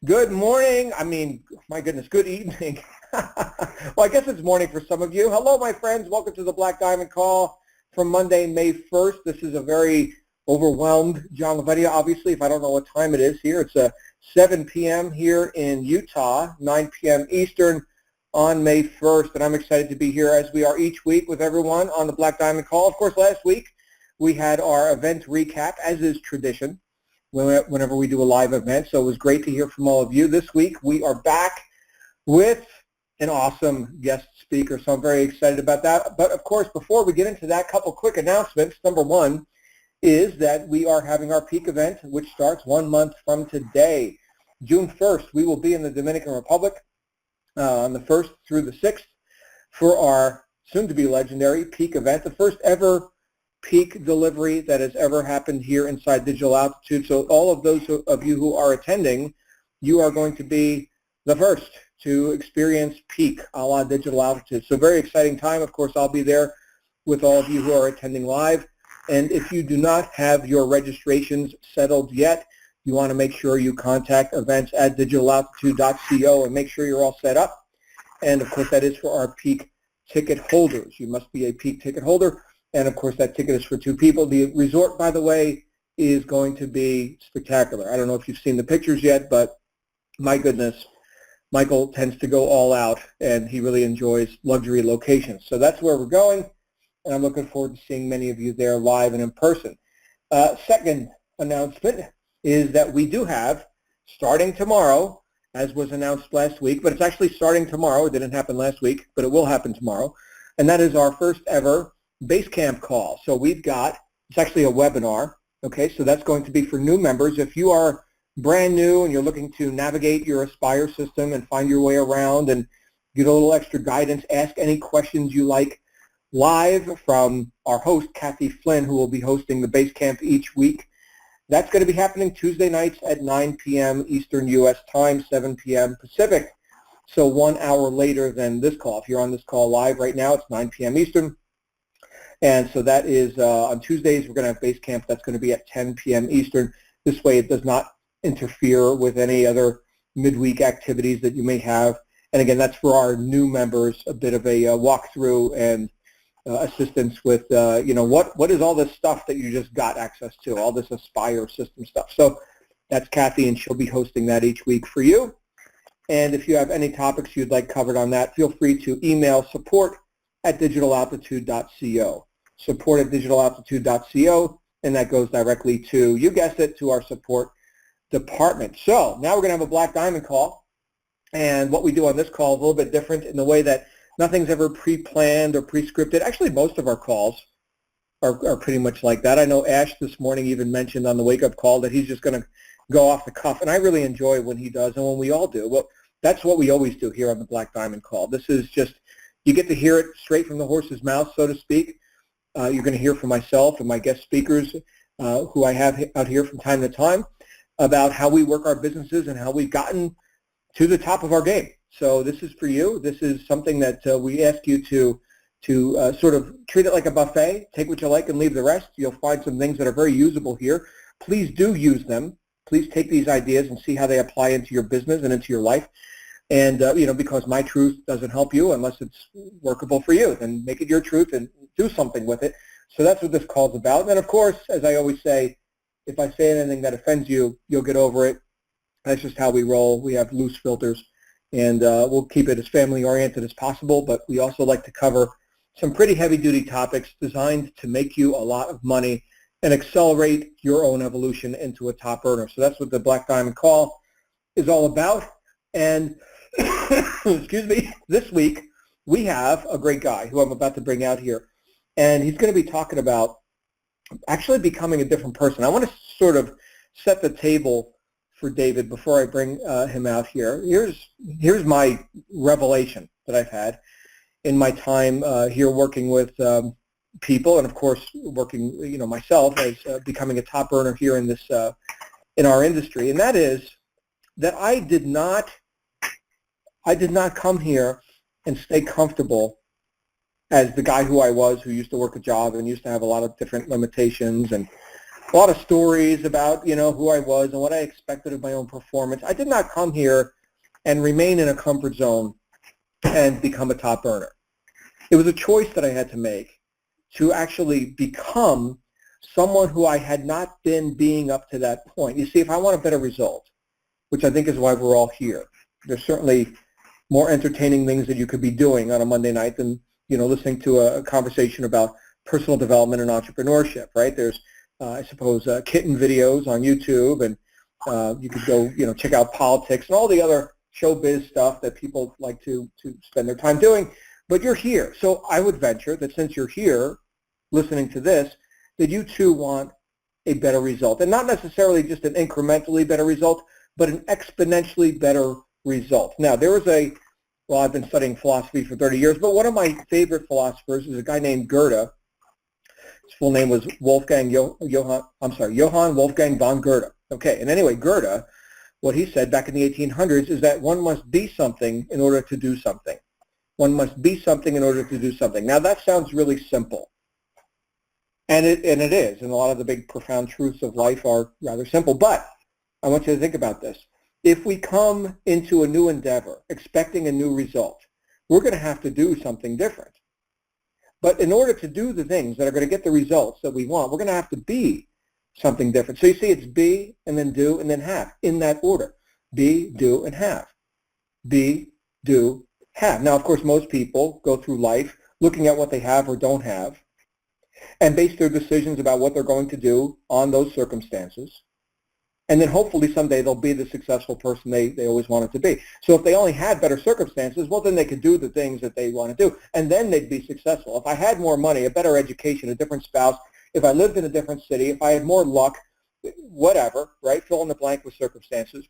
Good morning. My goodness, good evening. Well, I guess it's morning for some of you. Hello, my friends. Welcome to the Black Diamond Call from Monday, May 1st. This is a very overwhelmed John Lavedia, obviously, if I don't know what time it is here. It's 7 p.m. here in Utah, 9 p.m. Eastern on May 1st, and I'm excited to be here as we are each week with everyone on the Black Diamond Call. Of course, last week we had our event recap, as is tradition, whenever we do a live event. So it was great to hear from all of you. This week we are back with an awesome guest speaker, so I'm very excited about that. But of course, before we get into that, couple quick announcements. Number one is that we are having our peak event, which starts 1 month from today. June 1st, we will be in the Dominican Republic on the 1st through the 6th for our soon-to-be legendary peak event, the first ever peak delivery that has ever happened here inside Digital Altitude. So all of those of you who are attending, you are going to be the first to experience peak a la Digital Altitude. So very exciting time. Of course, I'll be there with all of you who are attending live. And if you do not have your registrations settled yet, you want to make sure you contact events@digitalaltitude.co and make sure you're all set up. And of course, that is for our peak ticket holders. You must be a peak ticket holder. And of course, that ticket is for 2 people. The resort, by the way, is going to be spectacular. I don't know if you've seen the pictures yet, but my goodness, Michael tends to go all out, and he really enjoys luxury locations. So that's where we're going, and I'm looking forward to seeing many of you there live and in person. Second announcement is that we do have, starting tomorrow, as was announced last week, but it's actually starting tomorrow. It didn't happen last week, but it will happen tomorrow, and that is our first ever Basecamp call. So we've got, it's actually a webinar, okay, so that's going to be for new members. If you are brand new and you're looking to navigate your Aspire system and find your way around and get a little extra guidance, ask any questions you like live from our host, Kathy Flynn, who will be hosting the Basecamp each week. That's going to be happening Tuesday nights at 9 p.m. Eastern U.S. time, 7 p.m. Pacific, so 1 hour later than this call. If you're on this call live right now, it's 9 p.m. Eastern. And so that is on Tuesdays, we're going to have Basecamp. That's going to be at 10 p.m. Eastern. This way it does not interfere with any other midweek activities that you may have. And again, that's for our new members, a bit of a walkthrough and assistance with, what is all this stuff that you just got access to, all this Aspire system stuff. So that's Kathy, and she'll be hosting that each week for you. And if you have any topics you'd like covered on that, feel free to email support@digitalaltitude.co. Support@digitalaltitude.co, and that goes directly to, you guessed it, to our support department. So now we're going to have a Black Diamond call, and what we do on this call is a little bit different in the way that nothing's ever pre-planned or pre-scripted. Actually, most of our calls are pretty much like that. I know Ash this morning even mentioned on the wake-up call that he's just going to go off the cuff, and I really enjoy when he does and when we all do. Well, that's what we always do here on the Black Diamond call. This is just, you get to hear it straight from the horse's mouth, so to speak. You're going to hear from myself and my guest speakers who I have out here from time to time about how we work our businesses and how we've gotten to the top of our game. So this is for you. This is something that we ask you to sort of treat it like a buffet. Take what you like and leave the rest. You'll find some things that are very usable here. Please do use them. Please take these ideas and see how they apply into your business and into your life. And, because my truth doesn't help you unless it's workable for you, then make it your truth and do something with it. So that's what this call is about. And, of course, as I always say, if I say anything that offends you, you'll get over it. That's just how we roll. We have loose filters, and we'll keep it as family-oriented as possible, but we also like to cover some pretty heavy-duty topics designed to make you a lot of money and accelerate your own evolution into a top earner. So that's what the Black Diamond Call is all about. And excuse me, this week we have a great guy who I'm about to bring out here, and he's going to be talking about actually becoming a different person. I want to sort of set the table for David before I bring him out here. Here's my revelation that I've had in my time here working with people, and of course working myself as becoming a top earner here in this in our industry, and that is that I did not come here and stay comfortable as the guy who I was, who used to work a job and used to have a lot of different limitations and a lot of stories about, who I was and what I expected of my own performance. I did not come here and remain in a comfort zone and become a top earner. It was a choice that I had to make to actually become someone who I had not been being up to that point. You see, if I want a better result, which I think is why we're all here, there's certainly more entertaining things that you could be doing on a Monday night than, listening to a conversation about personal development and entrepreneurship, right? There's, I suppose, kitten videos on YouTube, and you could go, check out politics and all the other showbiz stuff that people like to spend their time doing. But you're here. So I would venture that since you're here listening to this, that you too want a better result. And not necessarily just an incrementally better result, but an exponentially better result. Now, there was I've been studying philosophy for 30 years, but one of my favorite philosophers is a guy named Goethe. His full name was Johann Wolfgang von Goethe. Okay, and anyway, Goethe, what he said back in the 1800s is that one must be something in order to do something. One must be something in order to do something. Now, that sounds really simple. And it is, and a lot of the big profound truths of life are rather simple. But I want you to think about this. If we come into a new endeavor expecting a new result, we're going to have to do something different. But in order to do the things that are going to get the results that we want, we're going to have to be something different. So you see, it's be, and then do, and then have, in that order. Be, do, and have. Be, do, have. Now, of course, most people go through life looking at what they have or don't have and base their decisions about what they're going to do on those circumstances. And then hopefully someday they'll be the successful person they always wanted to be. So if they only had better circumstances, well, then they could do the things that they want to do, and then they'd be successful. If I had more money, a better education, a different spouse, if I lived in a different city, if I had more luck, whatever, right, fill in the blank with circumstances,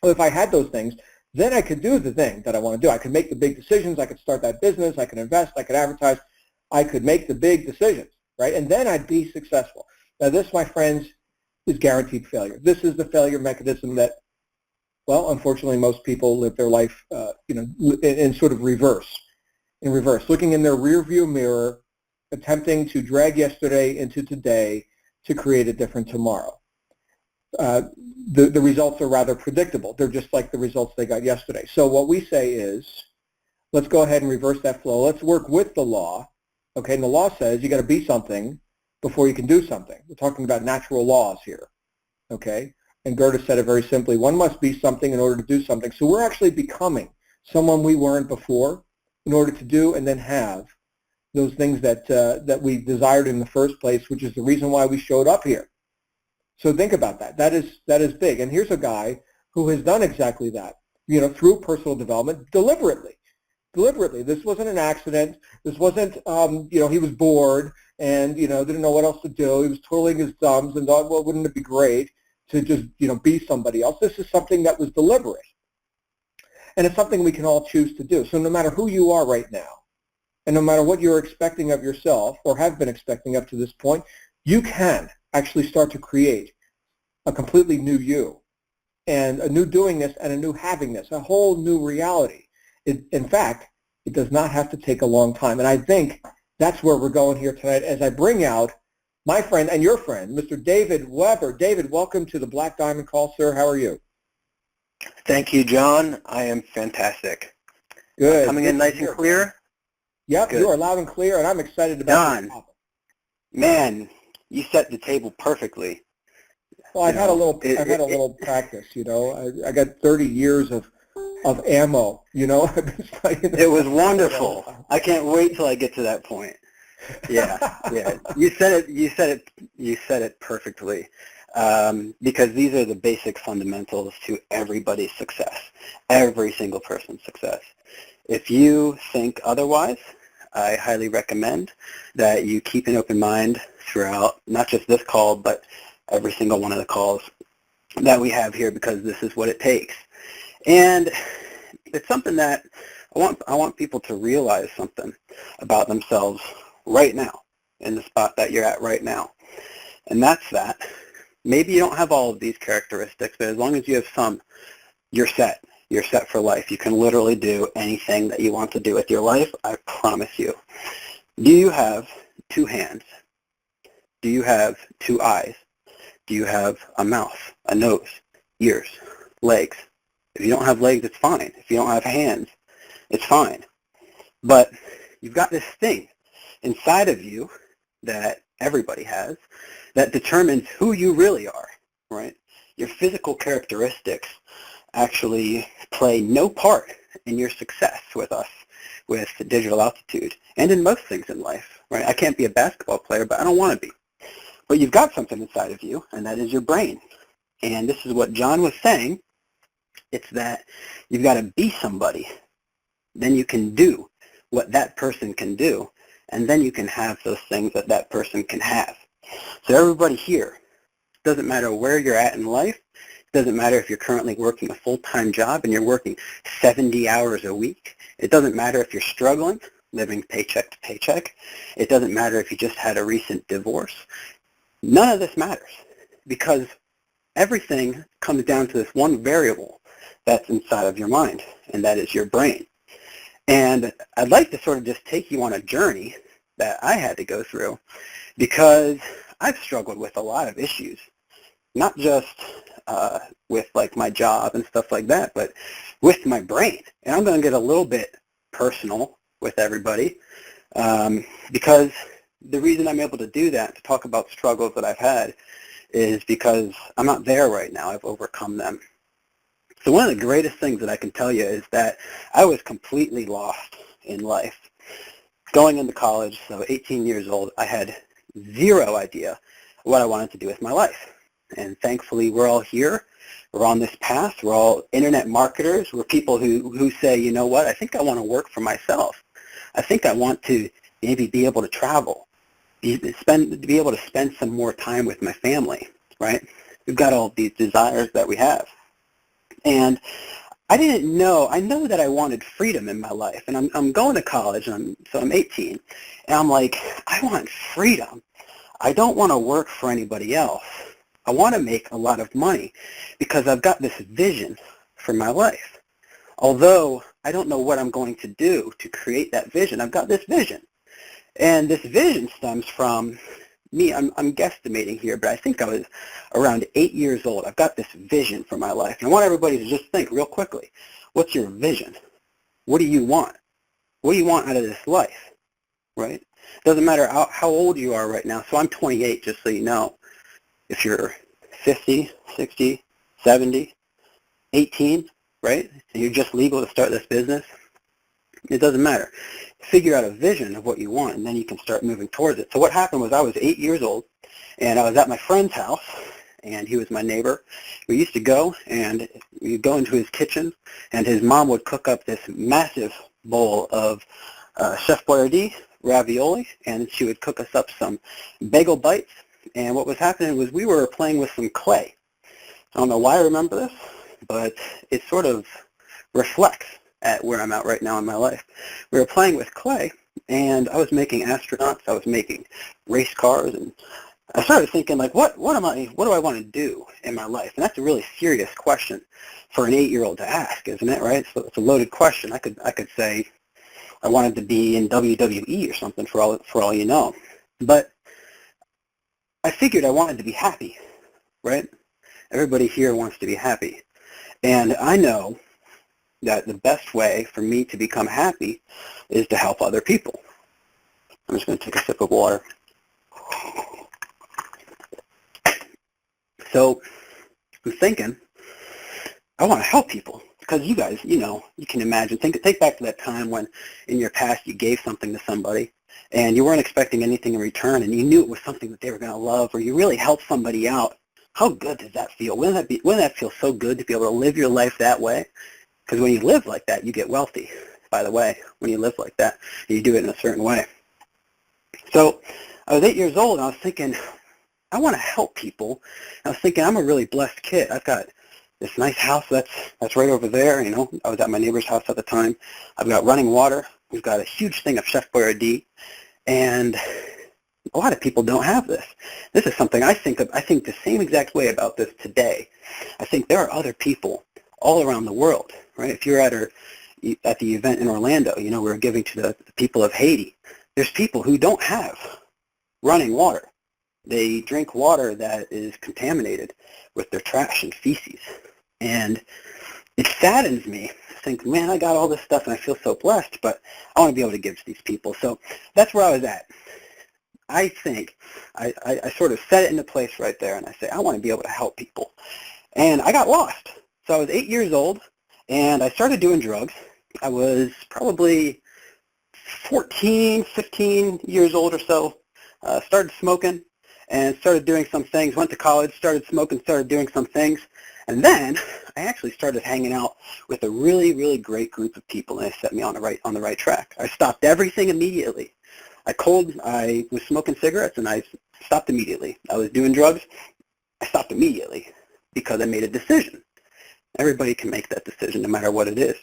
well, if I had those things, then I could do the thing that I want to do. I could make the big decisions. I could start that business. I could invest. I could advertise. I could make the big decisions, right? And then I'd be successful. Now, this, my friends, is guaranteed failure. This is the failure mechanism that, well, unfortunately, most people live their life, in sort of reverse, looking in their rearview mirror, attempting to drag yesterday into today to create a different tomorrow. The results are rather predictable. They're just like the results they got yesterday. So what we say is, let's go ahead and reverse that flow. Let's work with the law. Okay, and the law says you got to be something before you can do something. We're talking about natural laws here. Okay, and Goethe said it very simply: one must be something in order to do something. So we're actually becoming someone we weren't before in order to do and then have those things that we desired in the first place, which is the reason why we showed up here. So think about that. That is big. And here's a guy who has done exactly that, through personal development deliberately. This wasn't an accident. This wasn't, he was bored and, didn't know what else to do. He was twiddling his thumbs and thought, well, wouldn't it be great to just, be somebody else? This is something that was deliberate. And it's something we can all choose to do. So no matter who you are right now, and no matter what you're expecting of yourself or have been expecting up to this point, you can actually start to create a completely new you and a new doingness and a new havingness, a whole new reality. In fact, it does not have to take a long time. And I think that's where we're going here tonight as I bring out my friend and your friend, Mr. David Weber. David, welcome to the Black Diamond Call, sir. How are you? Thank you, John. I am fantastic. Good. Coming in nice and clear? Yep, Good. you are loud and clear, and I'm excited about this topic. Man, you set the table perfully. Well, I've had a little practice, I got 30 years of ammo, I've been studying this. It was wonderful. I can't wait till I get to that point. Yeah. You said it perfectly. Because these are the basic fundamentals to everybody's success, every single person's success. If you think otherwise, I highly recommend that you keep an open mind throughout not just this call, but every single one of the calls that we have here, because this is what it takes. And it's something that I want people to realize something about themselves right now, in the spot that you're at right now. And that's that. Maybe you don't have all of these characteristics, but as long as you have some, you're set. You're set for life. You can literally do anything that you want to do with your life, I promise you. Do you have 2 hands? Do you have 2 eyes? Do you have a mouth, a nose, ears, legs? If you don't have legs, it's fine. If you don't have hands, it's fine. But you've got this thing inside of you that everybody has that determines who you really are, right? Your physical characteristics actually play no part in your success with us, with digital altitude, and in most things in life, right? I can't be a basketball player, but I don't want to be. But you've got something inside of you, and that is your brain. And this is what John was saying. It's that you've got to be somebody. Then you can do what that person can do, and then you can have those things that that person can have. So everybody here, doesn't matter where you're at in life, doesn't matter if you're currently working a full-time job and you're working 70 hours a week. It doesn't matter if you're struggling, living paycheck to paycheck. It doesn't matter if you just had a recent divorce. None of this matters because everything comes down to this one variable that's inside of your mind, and that is your brain. And I'd like to sort of just take you on a journey that I had to go through because I've struggled with a lot of issues, not just with like my job and stuff like that, but with my brain. And I'm going to get a little bit personal with everybody because the reason I'm able to do that, to talk about struggles that I've had, is because I'm not there right now. I've overcome them. So one of the greatest things that I can tell you is that I was completely lost in life. Going into college, so 18 years old, I had zero idea what I wanted to do with my life. And thankfully, we're all here. We're on this path. We're all internet marketers. We're people who say, you know what, I think I want to work for myself. I think I want to maybe be able to travel, be able to spend some more time with my family, right? We've got all these desires that we have. And I didn't know, I know that I wanted freedom in my life. And I'm going to college, and I'm 18. And I'm like, I want freedom. I don't want to work for anybody else. I want to make a lot of money because I've got this vision for my life. Although I don't know what I'm going to do to create that vision, I've got this vision. And this vision stems from me. I'm guesstimating here, but I think I was around 8 years old. I've got this vision for my life. And I want everybody to just think real quickly, what's your vision? What do you want? What do you want out of this life, right? Doesn't matter how old you are right now. So I'm 28, just so you know. If you're 50, 60, 70, 18, right, and you're just legal to start this business, it doesn't matter. Figure out a vision of what you want, and then you can start moving towards it. So what happened was I was 8 years old, and I was at my friend's house, and he was my neighbor. We used to go, and we'd go into his kitchen, and his mom would cook up this massive bowl of Chef Boyardee ravioli, and she would cook us up some bagel bites. And what was happening was we were playing with some clay. I don't know why I remember this, but it sort of reflects at where I'm at right now in my life. We were playing with clay, and I was making astronauts. I was making race cars, and I started thinking, like, what do I want to do in my life? And that's a really serious question for an 8-year-old to ask, isn't it? Right? So it's a loaded question. I could say I wanted to be in WWE or something for all you know, but I figured I wanted to be happy, right? Everybody here wants to be happy. And I know that the best way for me to become happy is to help other people. I'm just going to take a sip of water. So I'm thinking, I want to help people. Because you guys, you know, you can imagine, think back to that time when in your past you gave something to somebody and you weren't expecting anything in return and you knew it was something that they were going to love, or you really helped somebody out. How good does that feel? Wouldn't that feel so good to be able to live your life that way? Because when you live like that, you get wealthy, by the way, when you live like that, and you do it in a certain way. So I was 8 years old, and I was thinking, I want to help people. I was thinking, I'm a really blessed kid. I've got this nice house that's right over there. You know, I was at my neighbor's house at the time. I've got running water. We've got a huge thing of Chef Boyardee, and a lot of people don't have this. This is something I think the same exact way about this today. I think there are other people all around the world, right? If you're at the event in Orlando, you know, we're giving to the people of Haiti. There's people who don't have running water. they drink water that is contaminated with their trash and feces. And it saddens me to think, man, I got all this stuff and I feel so blessed, but I want to be able to give to these people. So that's where I was at. I think I sort of set it into place right there, and I say, I want to be able to help people. And I got lost. So I was 8 years old, and I started doing drugs. I was probably 14, 15 years old or so. Started smoking and started doing some things. Went to college, started smoking, started doing some things. And then I actually started hanging out with a really, really great group of people, and they set me on the right track. I stopped everything immediately. I was smoking cigarettes, and I stopped immediately. I was doing drugs. I stopped immediately because I made a decision. Everybody can make that decision no matter what it is.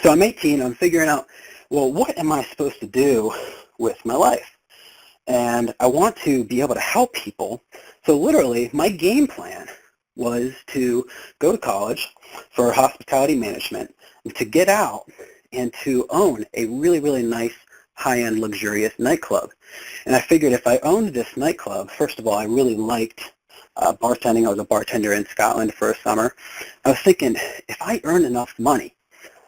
So I'm 18. I'm figuring out, well, what am I supposed to do with my life? And I want to be able to help people. So literally, my game plan was to go to college for hospitality management, and to get out and to own a really, really nice, high-end, luxurious nightclub. And I figured if I owned this nightclub, first of all, I really liked bartending. I was a bartender in Scotland for a summer. I was thinking, if I earn enough money,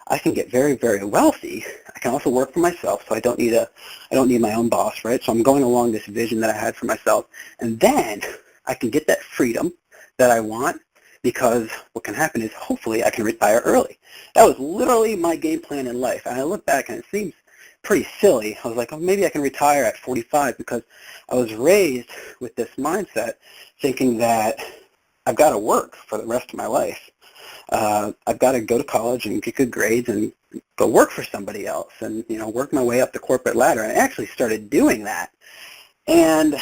I can get very, very wealthy. I can also work for myself, so I don't need my own boss, right? So I'm going along this vision that I had for myself, and then I can get that freedom that I want, because what can happen is hopefully I can retire early. That was literally my game plan in life, and I look back and it seems pretty silly. I was like, oh, maybe I can retire at 45, because I was raised with this mindset thinking that I've got to work for the rest of my life. I've got to go to college and get good grades and go work for somebody else and, work my way up the corporate ladder. And I actually started doing that. And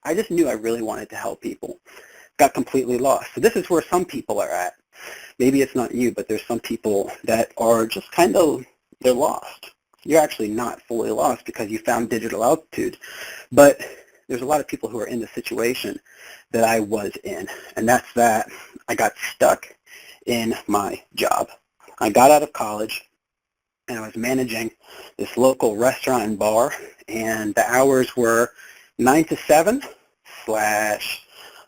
I just knew I really wanted to help people. Got completely lost. So this is where some people are at. Maybe it's not you, but there's some people that are just they're lost. You're actually not fully lost because you found digital altitude. But there's a lot of people who are in the situation that I was in. And that's that I got stuck in my job. I got out of college, and I was managing this local restaurant and bar, and the hours were 9 to 7 slash,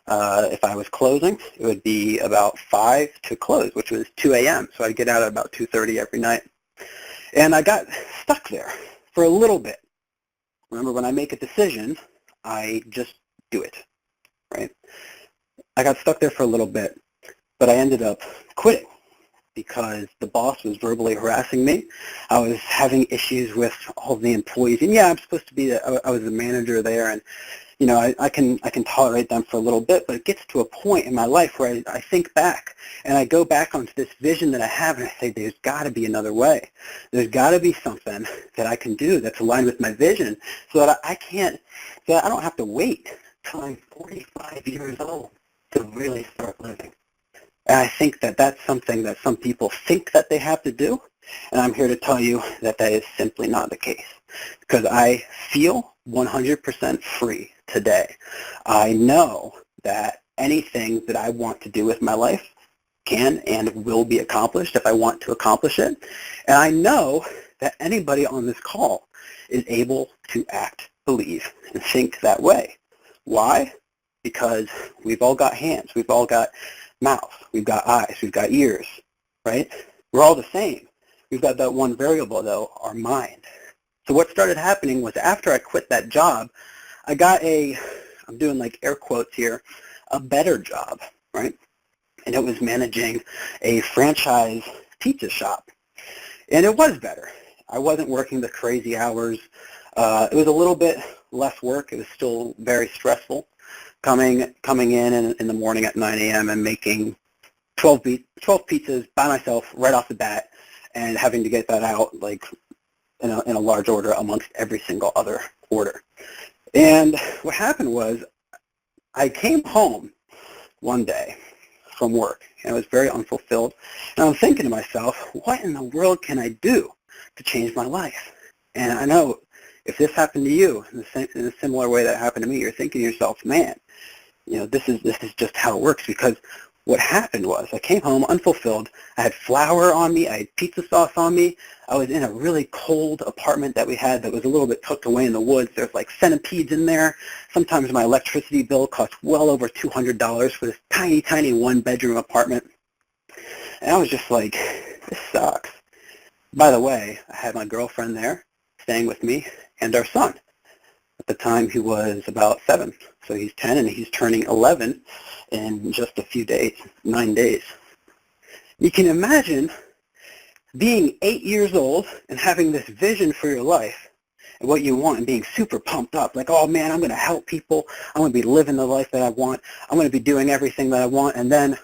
if I was closing, it would be about 5 to close, which was 2 a.m. So I'd get out at about 2:30 every night. And I got stuck there for a little bit. Remember, when I make a decision, I just do it, right? I got stuck there for a little bit, but I ended up quitting because the boss was verbally harassing me. I was having issues with all the employees. And yeah, I'm supposed to be, I was the manager there, and I can tolerate them for a little bit, but it gets to a point in my life where I think back, and I go back onto this vision that I have, and I say, there's got to be another way. There's got to be something that I can do that's aligned with my vision, so that I don't have to wait till I'm 45 years old to really start living. And I think that that's something that some people think that they have to do, and I'm here to tell you that that is simply not the case, because I feel 100% free today. I know that anything that I want to do with my life can and will be accomplished if I want to accomplish it, and I know that anybody on this call is able to act, believe, and think that way. Why? Because we've all got hands, we've all got mouths, we've got eyes, we've got ears, right? We're all the same. We've got that one variable, though, our mind. So what started happening was after I quit that job, I got I'm doing like air quotes here, a better job, right? And it was managing a franchise pizza shop. And it was better. I wasn't working the crazy hours. It was a little bit less work. It was still very stressful. Coming in the morning at 9 a.m. and making 12 pizzas by myself right off the bat, and having to get that out like in a large order amongst every single other order. And what happened was I came home one day from work, and I was very unfulfilled, and I'm thinking to myself, what in the world can I do to change my life? And I know if this happened to you in a similar way that happened to me, you're thinking to yourself, man, this is just how it works, because what happened was I came home unfulfilled. I had flour on me. I had pizza sauce on me. I was in a really cold apartment that we had that was a little bit tucked away in the woods. There's like centipedes in there. Sometimes my electricity bill cost well over $200 for this tiny, tiny one-bedroom apartment. And I was just like, this sucks. By the way, I had my girlfriend there staying with me and our son. At the time, he was about 7. So he's 10 and he's turning 11 in just a few days, 9 days. You can imagine being 8 years old and having this vision for your life and what you want and being super pumped up, like, oh man, I'm going to help people. I'm going to be living the life that I want. I'm going to be doing everything that I want. And then,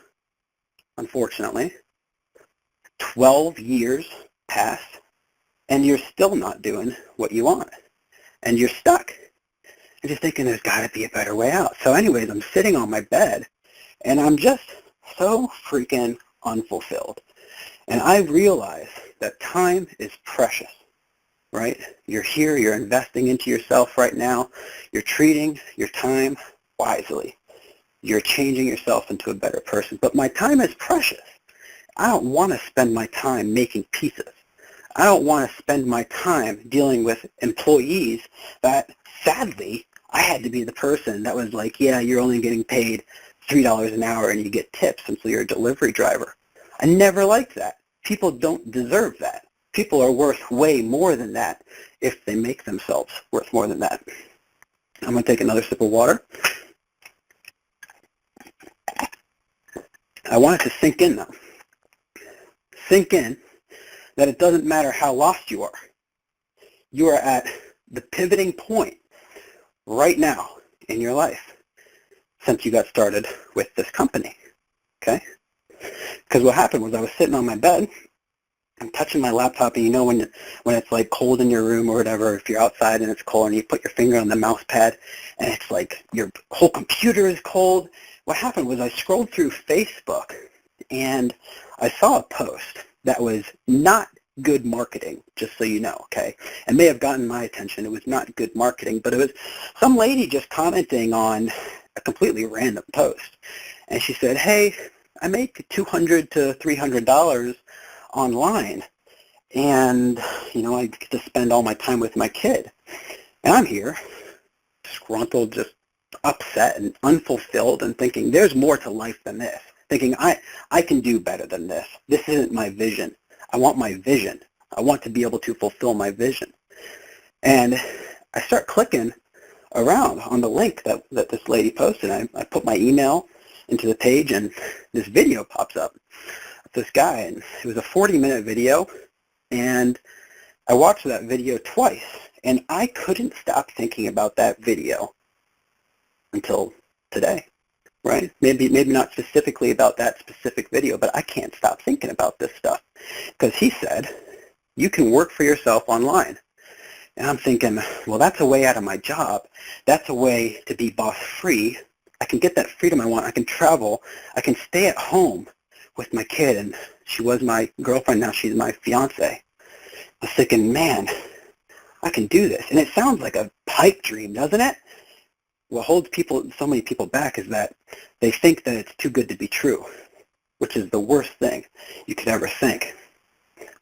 unfortunately, 12 years pass and you're still not doing what you want. And you're stuck. And just thinking there's got to be a better way out. So anyways, I'm sitting on my bed and I'm just so freaking unfulfilled. And I realize that time is precious, right? You're here, you're investing into yourself right now. You're treating your time wisely. You're changing yourself into a better person. But my time is precious. I don't want to spend my time making pizzas. I don't want to spend my time dealing with employees that, sadly, I had to be the person that was like, yeah, you're only getting paid $3 an hour and you get tips until you're a delivery driver. I never liked that. People don't deserve that. People are worth way more than that if they make themselves worth more than that. I'm going to take another sip of water. I want it to sink in, though. Sink in that it doesn't matter how lost you are. You are at the pivoting point right now in your life since you got started with this company, okay? Because what happened was I was sitting on my bed, I'm touching my laptop, and you know when it's like cold in your room or whatever, if you're outside and it's cold and you put your finger on the mouse pad and it's like your whole computer is cold. What happened was I scrolled through Facebook and I saw a post that was not good marketing, just so you know, okay? It may have gotten my attention. It was not good marketing, but it was some lady just commenting on a completely random post. And she said, hey, I make $200 to $300 online, and, you know, I get to spend all my time with my kid. And I'm here, disgruntled, just upset and unfulfilled and thinking there's more to life than this. Thinking I can do better than this. This isn't my vision. I want my vision. I want to be able to fulfill my vision. And I start clicking around on the link that this lady posted. I put my email into the page and this video pops up of this guy. And it was a 40-minute video. And I watched that video twice. And I couldn't stop thinking about that video until today. Right? Maybe not specifically about that specific video, but I can't stop thinking about this stuff. Because he said, you can work for yourself online. And I'm thinking, well, that's a way out of my job. That's a way to be boss free. I can get that freedom I want. I can travel. I can stay at home with my kid. And she was my girlfriend. Now she's my fiance. I was thinking, man, I can do this. And it sounds like a pipe dream, doesn't it? What holds so many people back is that they think that it's too good to be true, which is the worst thing you could ever think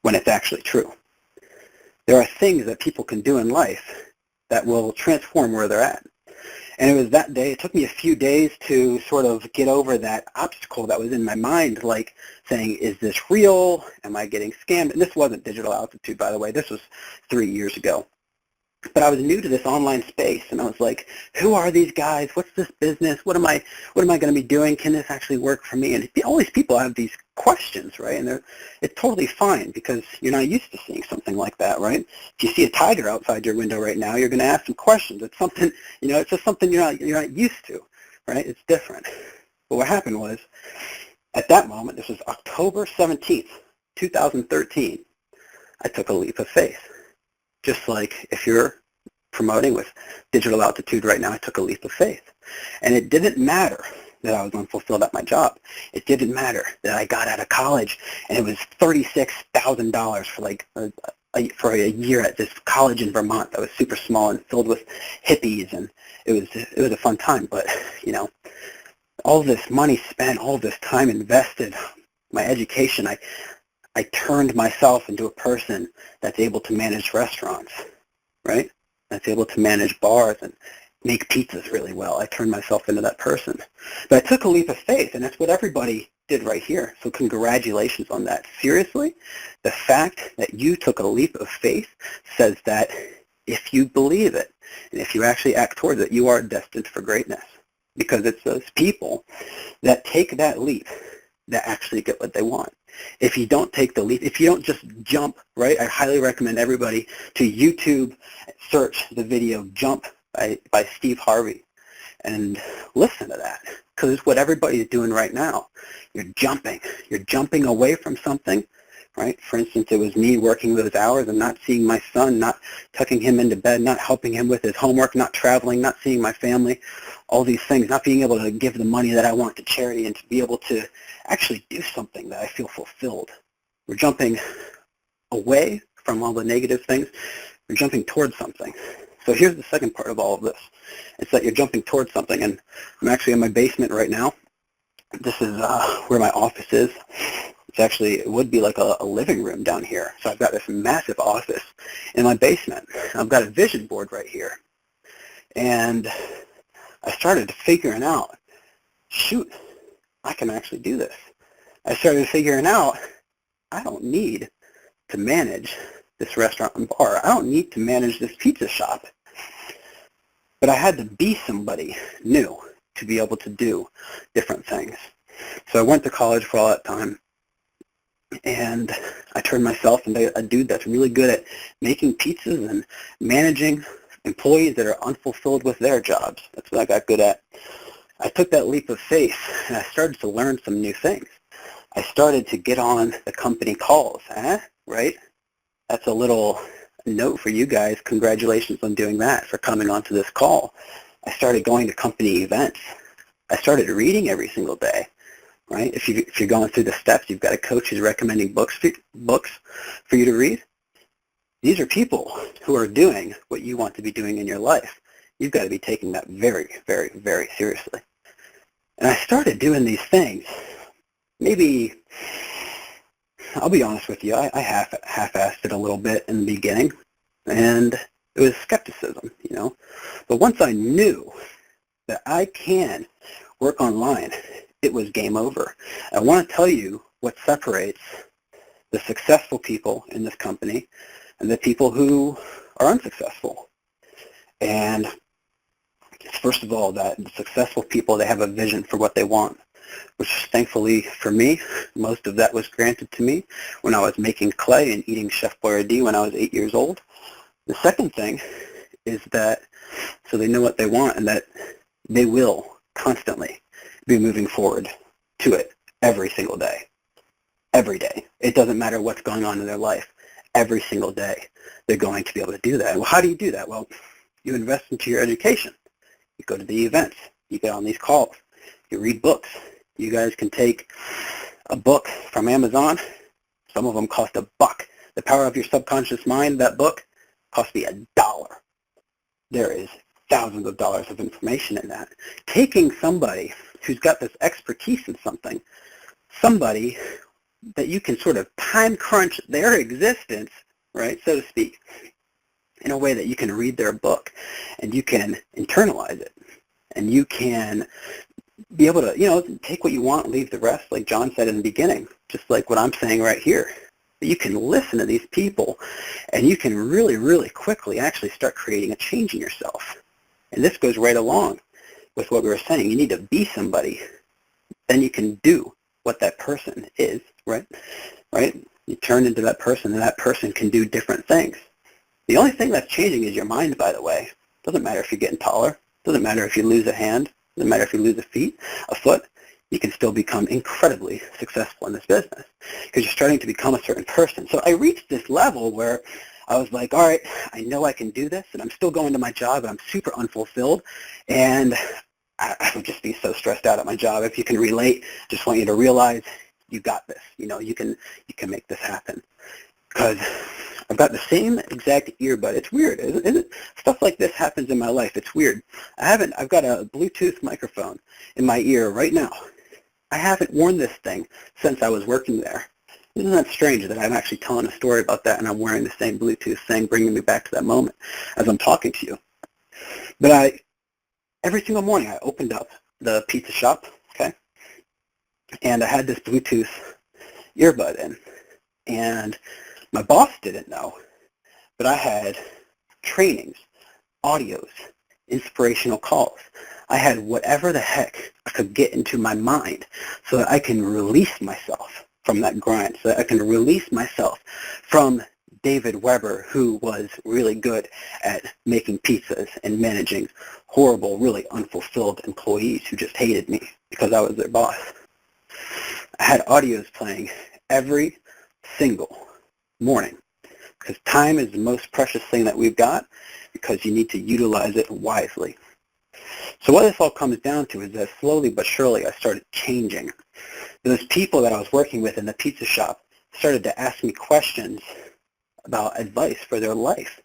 when it's actually true. There are things that people can do in life that will transform where they're at. And it was that day, it took me a few days to sort of get over that obstacle that was in my mind, like saying, is this real? Am I getting scammed? And this wasn't Digital Altitude, by the way. This was 3 years ago. But I was new to this online space, and I was like, who are these guys? What's this business? What am I going to be doing? Can this actually work for me? And all these people have these questions, right? And it's totally fine because you're not used to seeing something like that, right? If you see a tiger outside your window right now, you're going to ask some questions. It's something, it's just something you're not used to, right? It's different. But what happened was, at that moment, this was October 17th, 2013, I took a leap of faith. Just like if you're promoting with Digital Altitude right now, I took a leap of faith. And it didn't matter that I was unfulfilled at my job. It didn't matter that I got out of college and it was $36,000 for a year at this college in Vermont that was super small and filled with hippies, and it was a fun time. But all this money spent, all this time invested, my education, I turned myself into a person that's able to manage restaurants, right? That's able to manage bars and make pizzas really well. I turned myself into that person. But I took a leap of faith, and that's what everybody did right here. So congratulations on that. Seriously, the fact that you took a leap of faith says that if you believe it, and if you actually act towards it, you are destined for greatness. Because it's those people that take that leap that actually get what they want. If you don't take the leap, if you don't just jump, right, I highly recommend everybody to YouTube search the video Jump by Steve Harvey and listen to that, because it's what everybody is doing right now. You're jumping away from something, right? For instance, it was me working those hours and not seeing my son, not tucking him into bed, not helping him with his homework, not traveling, not seeing my family, all these things, not being able to give the money that I want to charity and to be able to actually do something that I feel fulfilled. We're jumping away from all the negative things. We're jumping towards something. So here's the second part of all of this. It's that you're jumping towards something. And I'm actually in my basement right now. This is where my office is. It's actually, it would be like a living room down here. So I've got this massive office in my basement. I've got a vision board right here. And I started figuring out, shoot, I can actually do this. I started figuring out, I don't need to manage this restaurant and bar. I don't need to manage this pizza shop. But I had to be somebody new to be able to do different things. So I went to college for all that time, and I turned myself into a dude that's really good at making pizzas and managing employees that are unfulfilled with their jobs. That's what I got good at. I took that leap of faith, and I started to learn some new things. I started to get on the company calls, right? That's a little note for you guys. Congratulations on doing that, for coming onto this call. I started going to company events. I started reading every single day, right? If you're going through the steps, you've got a coach who's recommending books for you to read. These are people who are doing what you want to be doing in your life. You've got to be taking that very, very, very seriously. And I started doing these things. Maybe, I'll be honest with you, I half-assed it a little bit in the beginning, and it was skepticism, you know. But once I knew that I can work online, it was game over. I want to tell you what separates the successful people in this company and the people who are unsuccessful. And first of all, that the successful people, they have a vision for what they want, which thankfully for me, most of that was granted to me when I was making clay and eating Chef Boyardee when I was 8 years old. The second thing is that, so they know what they want, and that they will constantly be moving forward to it every single day. Every day. It doesn't matter what's going on in their life. Every single day, they're going to be able to do that. Well, how do you do that? Well, you invest into your education. You go to the events. You get on these calls. You read books. You guys can take a book from Amazon. Some of them cost $1. The Power of Your Subconscious Mind, that book, cost me $1. There is thousands of dollars of information in that. Taking somebody who's got this expertise in something, somebody that you can sort of time crunch their existence, right, so to speak, in a way that you can read their book and you can internalize it and you can be able to, you know, take what you want and leave the rest, like John said in the beginning, just like what I'm saying right here. You can listen to these people and you can really, really quickly actually start creating a change in yourself. And this goes right along with what we were saying. You need to be somebody. Then you can do what that person is, right? Right? You turn into that person, and that person can do different things. The only thing that's changing is your mind, by the way. It doesn't matter if you're getting taller. It doesn't matter if you lose a hand. It doesn't matter if you lose a foot. You can still become incredibly successful in this business because you're starting to become a certain person. So I reached this level where I was like, all right, I know I can do this, and I'm still going to my job, and I'm super unfulfilled, and I would just be so stressed out at my job. If you can relate, just want you to realize you got this. You know, you can make this happen. Because I've got the same exact earbud. It's weird, isn't it? Stuff like this happens in my life. It's weird. I've got a Bluetooth microphone in my ear right now. I haven't worn this thing since I was working there. Isn't that strange that I'm actually telling a story about that and I'm wearing the same Bluetooth thing, bringing me back to that moment as I'm talking to you? But every single morning I opened up the pizza shop, okay, and I had this Bluetooth earbud in. And my boss didn't know, but I had trainings, audios, inspirational calls. I had whatever the heck I could get into my mind so that I can release myself from that grind, so that I can release myself from David Weber, who was really good at making pizzas and managing horrible, really unfulfilled employees who just hated me because I was their boss. I had audios playing every single morning because time is the most precious thing that we've got because you need to utilize it wisely. So what this all comes down to is that slowly but surely I started changing. Those people that I was working with in the pizza shop started to ask me questions about advice for their life.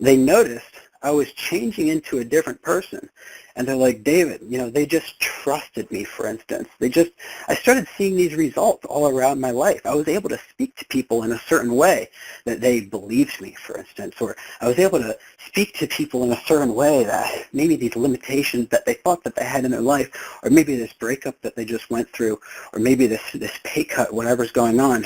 They noticed I was changing into a different person. And they're like, David, they just trusted me, for instance. I started seeing these results all around my life. I was able to speak to people in a certain way that they believed me, for instance. Or I was able to speak to people in a certain way that maybe these limitations that they thought that they had in their life, or maybe this breakup that they just went through, or maybe this pay cut, whatever's going on,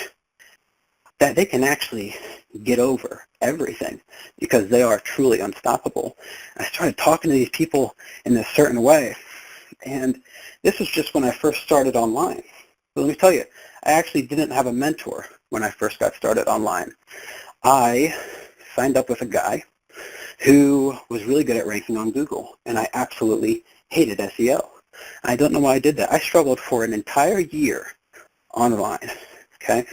that they can actually get over everything because they are truly unstoppable. I started talking to these people in a certain way, and this was just when I first started online. But let me tell you, I actually didn't have a mentor when I first got started online. I signed up with a guy who was really good at ranking on Google, and I absolutely hated SEO. I don't know why I did that. I struggled for an entire year online, okay?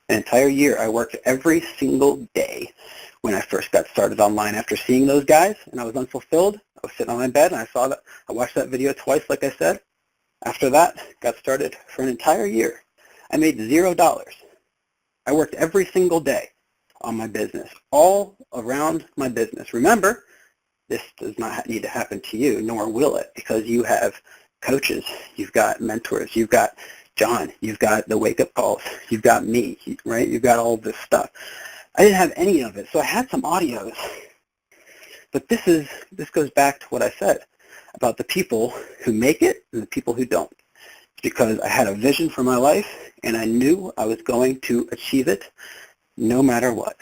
An entire year. I worked every single day when I first got started online. After seeing those guys and I was unfulfilled, I was sitting on my bed and I watched that video twice, like I said. After that, got started for an entire year. I made $0. I worked every single day on my business, all around my business. Remember, this does not need to happen to you, nor will it, because you have coaches, you've got mentors, you've got John, you've got the wake-up calls, you've got me, right? You've got all this stuff. I didn't have any of it, so I had some audios. But this goes back to what I said about the people who make it and the people who don't. Because I had a vision for my life, and I knew I was going to achieve it no matter what.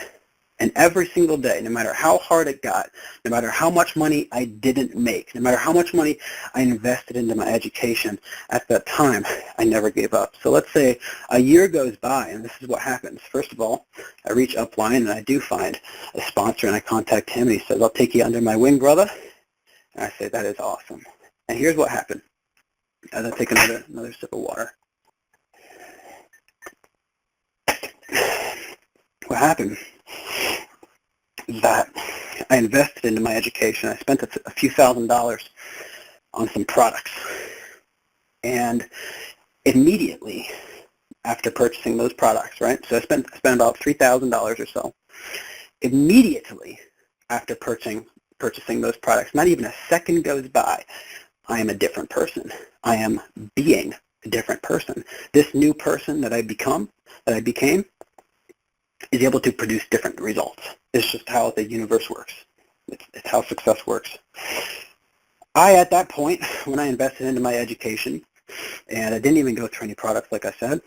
And every single day, no matter how hard it got, no matter how much money I didn't make, no matter how much money I invested into my education at that time, I never gave up. So let's say a year goes by, and this is what happens. First of all, I reach Upline, and I do find a sponsor, and I contact him, and he says, I'll take you under my wing, brother. And I say, that is awesome. And here's what happened. As I take another sip of water. What happened is that I invested into my education. I spent a few $1,000s on some products. And immediately after purchasing those products, right? So I spent about $3,000 or so. Immediately after purchasing those products, not even a second goes by, I am a different person. I am being a different person. This new person that I became, is able to produce different results. It's just how the universe works. It's how success works. At that point, when I invested into my education, and I didn't even go through any products, like I said,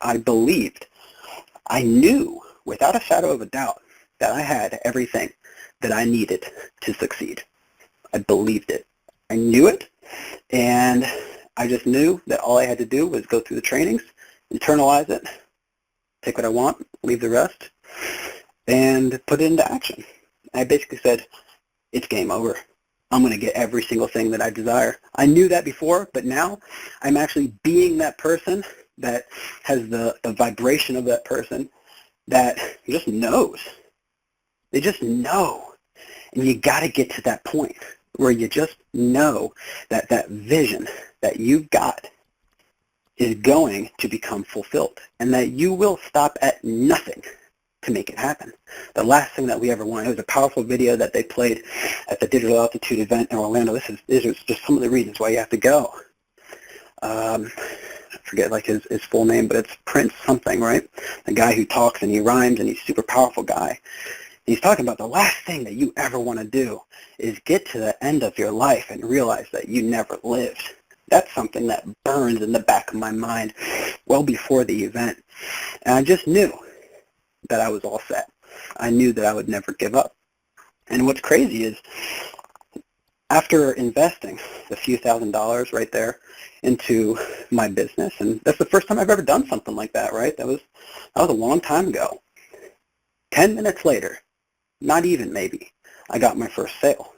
I believed, I knew without a shadow of a doubt that I had everything that I needed to succeed. I believed it. I knew it, and I just knew that all I had to do was go through the trainings, internalize it, take what I want, leave the rest, and put it into action. I basically said, it's game over. I'm going to get every single thing that I desire. I knew that before, but now I'm actually being that person that has the vibration of that person that just knows. They just know. And you got to get to that point where you just know that that vision that you've got is going to become fulfilled and that you will stop at nothing to make it happen. The last thing that we ever wanted, it was a powerful video that they played at the Digital Altitude event in Orlando. This is just some of the reasons why you have to go. I forget like his full name, but it's Prince something, right? The guy who talks and he rhymes and he's a super powerful guy. He's talking about the last thing that you ever want to do is get to the end of your life and realize that you never lived. That's something that burns in the back of my mind well before the event. And I just knew that I was all set. I knew that I would never give up. And what's crazy is after investing a few $1,000s right there into my business, and that's the first time I've ever done something like that, right? That was a long time ago. 10 minutes later, not even maybe, I got my first sale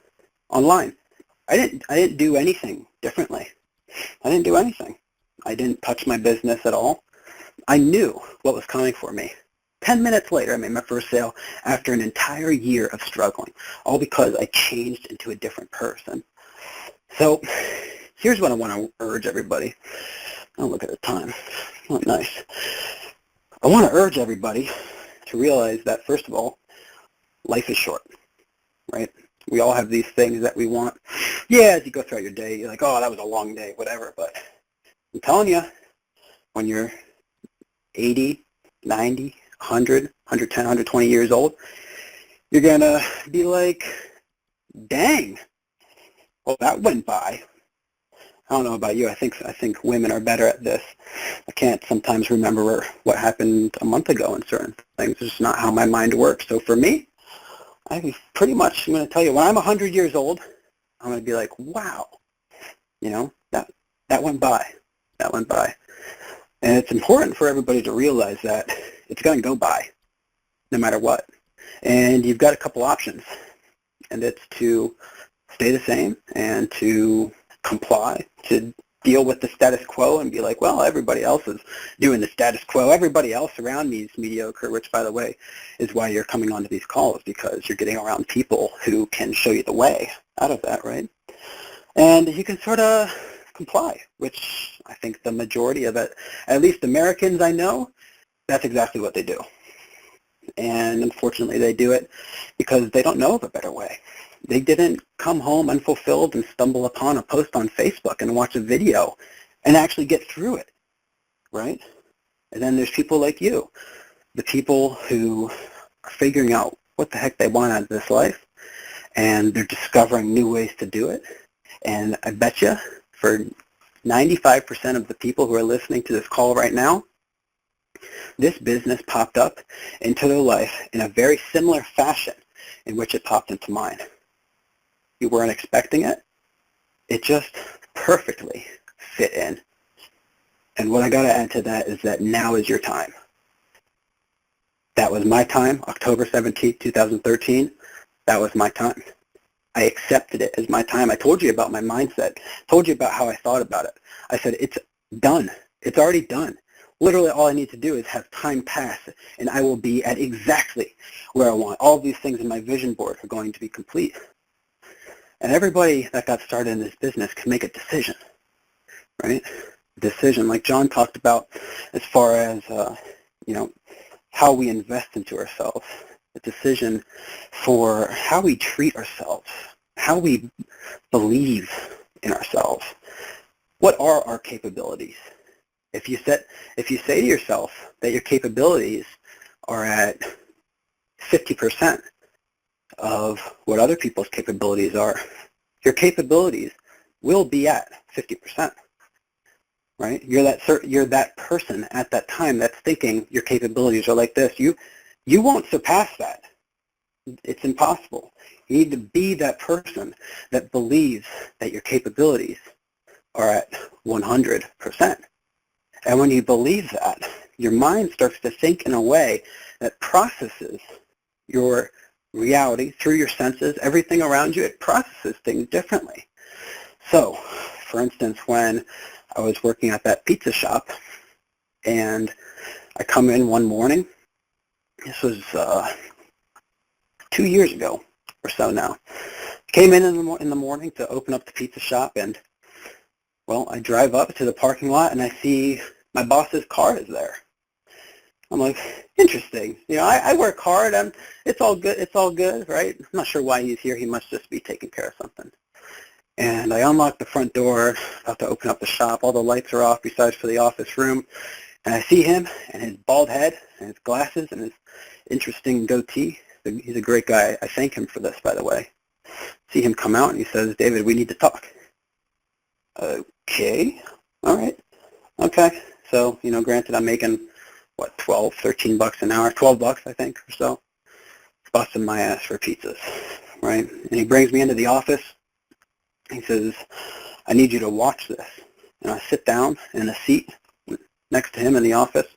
online. I didn't do anything differently. I didn't do anything. I didn't touch my business at all. I knew what was coming for me. 10 minutes later, I made my first sale after an entire year of struggling, all because I changed into a different person. So here's what I want to urge everybody. Oh, look at the time. Oh, nice. I want to urge everybody to realize that, first of all, life is short, right? We all have these things that we want. Yeah, as you go throughout your day, you're like, oh, that was a long day, whatever. But I'm telling you, when you're 80, 90, 100, 110, 120 years old, you're going to be like, dang, well, that went by. I don't know about you. I think women are better at this. I can't sometimes remember what happened a month ago in certain things. It's just not how my mind works. So for me, I'm going to tell you, when I'm 100 years old, I'm going to be like, wow, that went by. That went by. And it's important for everybody to realize that it's going to go by no matter what. And you've got a couple options, and it's to stay the same and to comply, to deal with the status quo and be like, well, everybody else is doing the status quo. Everybody else around me is mediocre, which, by the way, is why you're coming onto these calls, because you're getting around people who can show you the way out of that, right? And you can sort of comply, which I think the majority of it, at least Americans I know, that's exactly what they do. And unfortunately, they do it because they don't know of a better way. They didn't come home unfulfilled and stumble upon a post on Facebook and watch a video and actually get through it, right? And then there's people like you, the people who are figuring out what the heck they want out of this life, and they're discovering new ways to do it. And I bet you for 95% of the people who are listening to this call right now, this business popped up into their life in a very similar fashion in which it popped into mine. You weren't expecting it. It just perfectly fit in. And what I got to add to that is that now is your time. That was my time, October 17th, 2013. That was my time. I accepted it as my time. I told you about my mindset. Told you about how I thought about it. I said, it's done. It's already done. Literally all I need to do is have time pass, and I will be at exactly where I want. All of these things in my vision board are going to be complete. And everybody that got started in this business can make a decision, right? Decision, like John talked about, as far as, how we invest into ourselves. A decision for how we treat ourselves, how we believe in ourselves. What are our capabilities? If you say to yourself that your capabilities are at 50% of what other people's capabilities are, your capabilities will be at 50%, right? You're that person at that time that's thinking your capabilities are like this. You won't surpass that. It's impossible. You need to be that person that believes that your capabilities are at 100%. And when you believe that, your mind starts to think in a way that processes your reality through your senses, everything around you, it processes things differently. So, for instance, when I was working at that pizza shop and I come in one morning, this was 2 years ago or so now, I came in the morning to open up the pizza shop, and, well, I drive up to the parking lot and I see my boss's car is there. I'm like, interesting. I work hard. It's all good. It's all good, right? I'm not sure why he's here. He must just be taking care of something. And I unlock the front door, about to open up the shop. All the lights are off besides for the office room. And I see him and his bald head and his glasses and his interesting goatee. He's a great guy. I thank him for this, by the way. See him come out and he says, "David, we need to talk." Okay. All right. Okay. So, granted, I'm making, 12, 13 bucks an hour, 12 bucks, I think, or so. Busting my ass for pizzas, right? And he brings me into the office. He says, "I need you to watch this." And I sit down in a seat next to him in the office,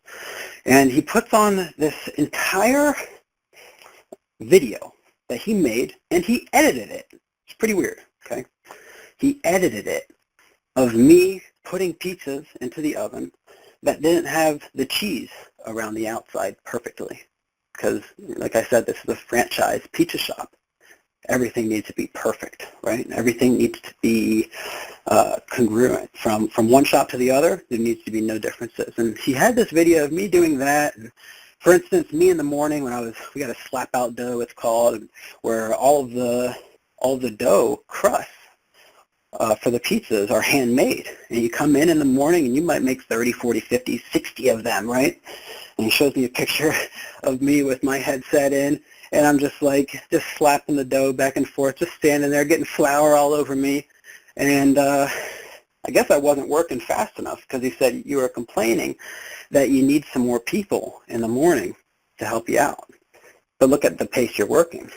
and he puts on this entire video that he made, and he edited it. It's pretty weird, okay? He edited it of me putting pizzas into the oven that didn't have the cheese around the outside perfectly. Because, like I said, this is a franchise pizza shop. Everything needs to be perfect, right? Everything needs to be congruent. From one shop to the other, there needs to be no differences. And he had this video of me doing that. And for instance, me in the morning when we got a slap out dough, it's called, where all of the dough crusts for the pizzas are handmade. And you come in the morning and you might make 30, 40, 50, 60 of them, right? And he shows me a picture of me with my headset in, and I'm just slapping the dough back and forth, just standing there getting flour all over me. And I guess I wasn't working fast enough, because he said, "You were complaining that you need some more people in the morning to help you out. But look at the pace you're working,"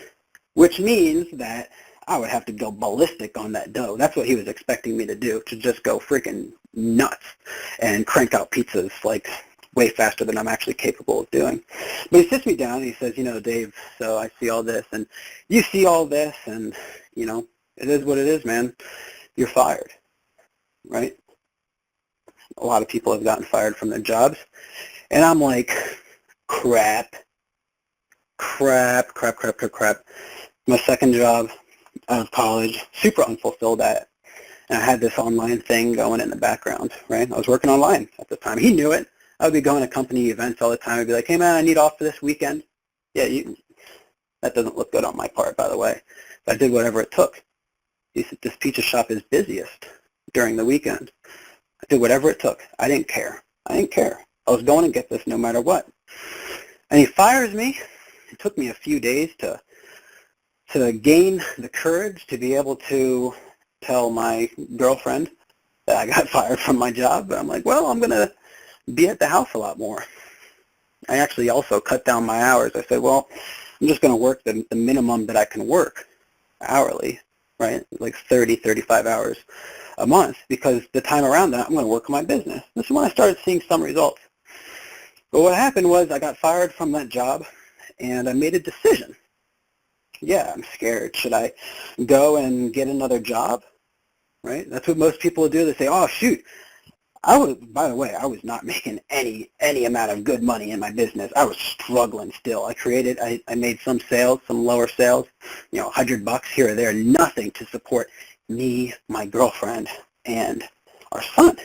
which means that I would have to go ballistic on that dough. That's what he was expecting me to do, to just go freaking nuts and crank out pizzas way faster than I'm actually capable of doing. But he sits me down and he says, "Dave, so I see all this, and you see all this, and, it is what it is, man. You're fired," right? A lot of people have gotten fired from their jobs. And I'm like, crap. My second job out of college, super unfulfilled at. And I had this online thing going in the background, right? I was working online at the time. He knew it. I would be going to company events all the time. I'd be like, "Hey, man, I need off for this weekend." Yeah, that doesn't look good on my part, by the way. But I did whatever it took. He said, "This pizza shop is busiest during the weekend." I did whatever it took. I didn't care. I was going to get this no matter what. And he fires me. It took me a few days to gain the courage to be able to tell my girlfriend that I got fired from my job. But I'm like, well, I'm going to be at the house a lot more. I actually also cut down my hours. I said, well, I'm just going to work the minimum that I can work hourly, right? 30, 35 hours a month, because the time around that, I'm going to work on my business. This is when I started seeing some results. But what happened was I got fired from that job, and I made a decision. Yeah, I'm scared. Should I go and get another job, right? That's what most people do. They say, "Oh, shoot. By the way, I was not making any amount of good money in my business. I was struggling still. I made some sales, some lower sales, $100 here or there, nothing to support me, my girlfriend, and our son,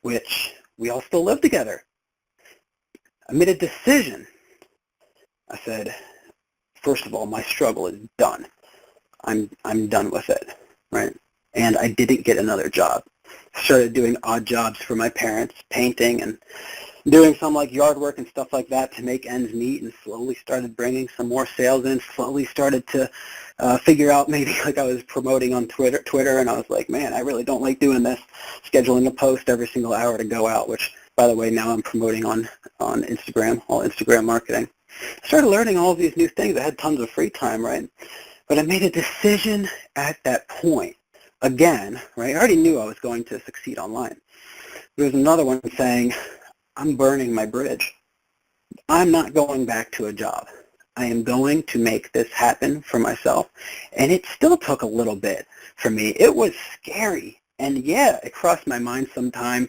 which we all still live together. I made a decision. I said, first of all, my struggle is done. I'm done with it, right? And I didn't get another job. Started doing odd jobs for my parents, painting and doing some yard work and stuff like that to make ends meet, and slowly started bringing some more sales in, slowly started to figure out maybe I was promoting on Twitter, and I was like, man, I really don't like doing this, scheduling a post every single hour to go out, which, by the way, now I'm promoting on Instagram, all Instagram marketing. I started learning all of these new things. I had tons of free time, right? But I made a decision at that point. Again, right? I already knew I was going to succeed online. There was another one saying, I'm burning my bridge. I'm not going back to a job. I am going to make this happen for myself. And it still took a little bit for me. It was scary. And yeah, it crossed my mind sometime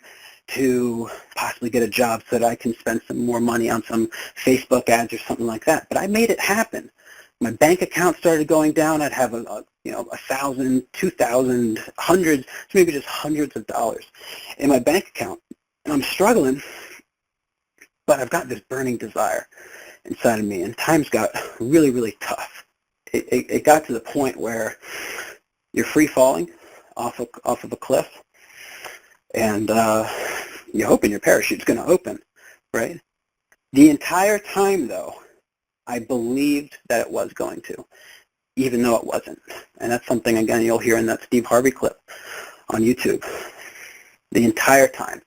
to possibly get a job so that I can spend some more money on some Facebook ads or something like that. But I made it happen. My bank account started going down. I'd have $1,000, $2,000, hundreds, maybe just hundreds of dollars in my bank account. And I'm struggling but I've got this burning desire inside of me, and times got really, really tough. It got to the point where you're free falling off of a cliff, and you're hoping your parachute's going to open, right? The entire time, though, I believed that it was going to, even though it wasn't. And that's something, again, you'll hear in that Steve Harvey clip on YouTube. The entire time,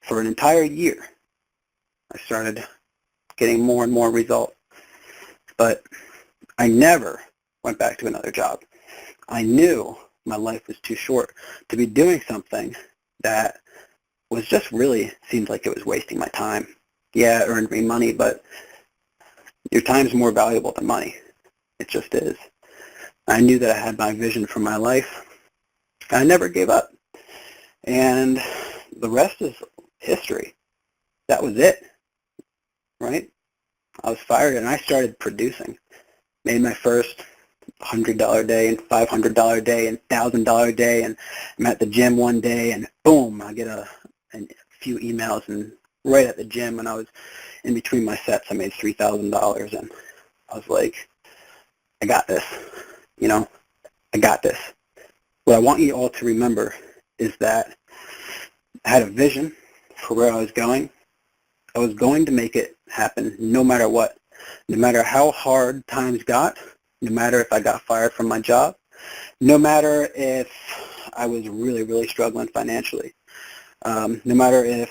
for an entire year, I started getting more and more results. But I never went back to another job. I knew my life was too short to be doing something that was just really, seemed like it was wasting my time. Yeah, it earned me money, but your time's more valuable than money. It just is. I knew that I had my vision for my life. I never gave up. And the rest is history. That was it, right? I was fired and I started producing. Made my first $100 day and $500 day and $1,000 day, and I'm at the gym one day and boom, I get a few emails, and right at the gym when I was in between my sets I made $3,000, and I was like, I got this, I got this. What I want you all to remember is that I had a vision for where I was going. I was going to make it happen no matter what. No matter how hard times got, no matter if I got fired from my job, no matter if I was really, really struggling financially, no matter if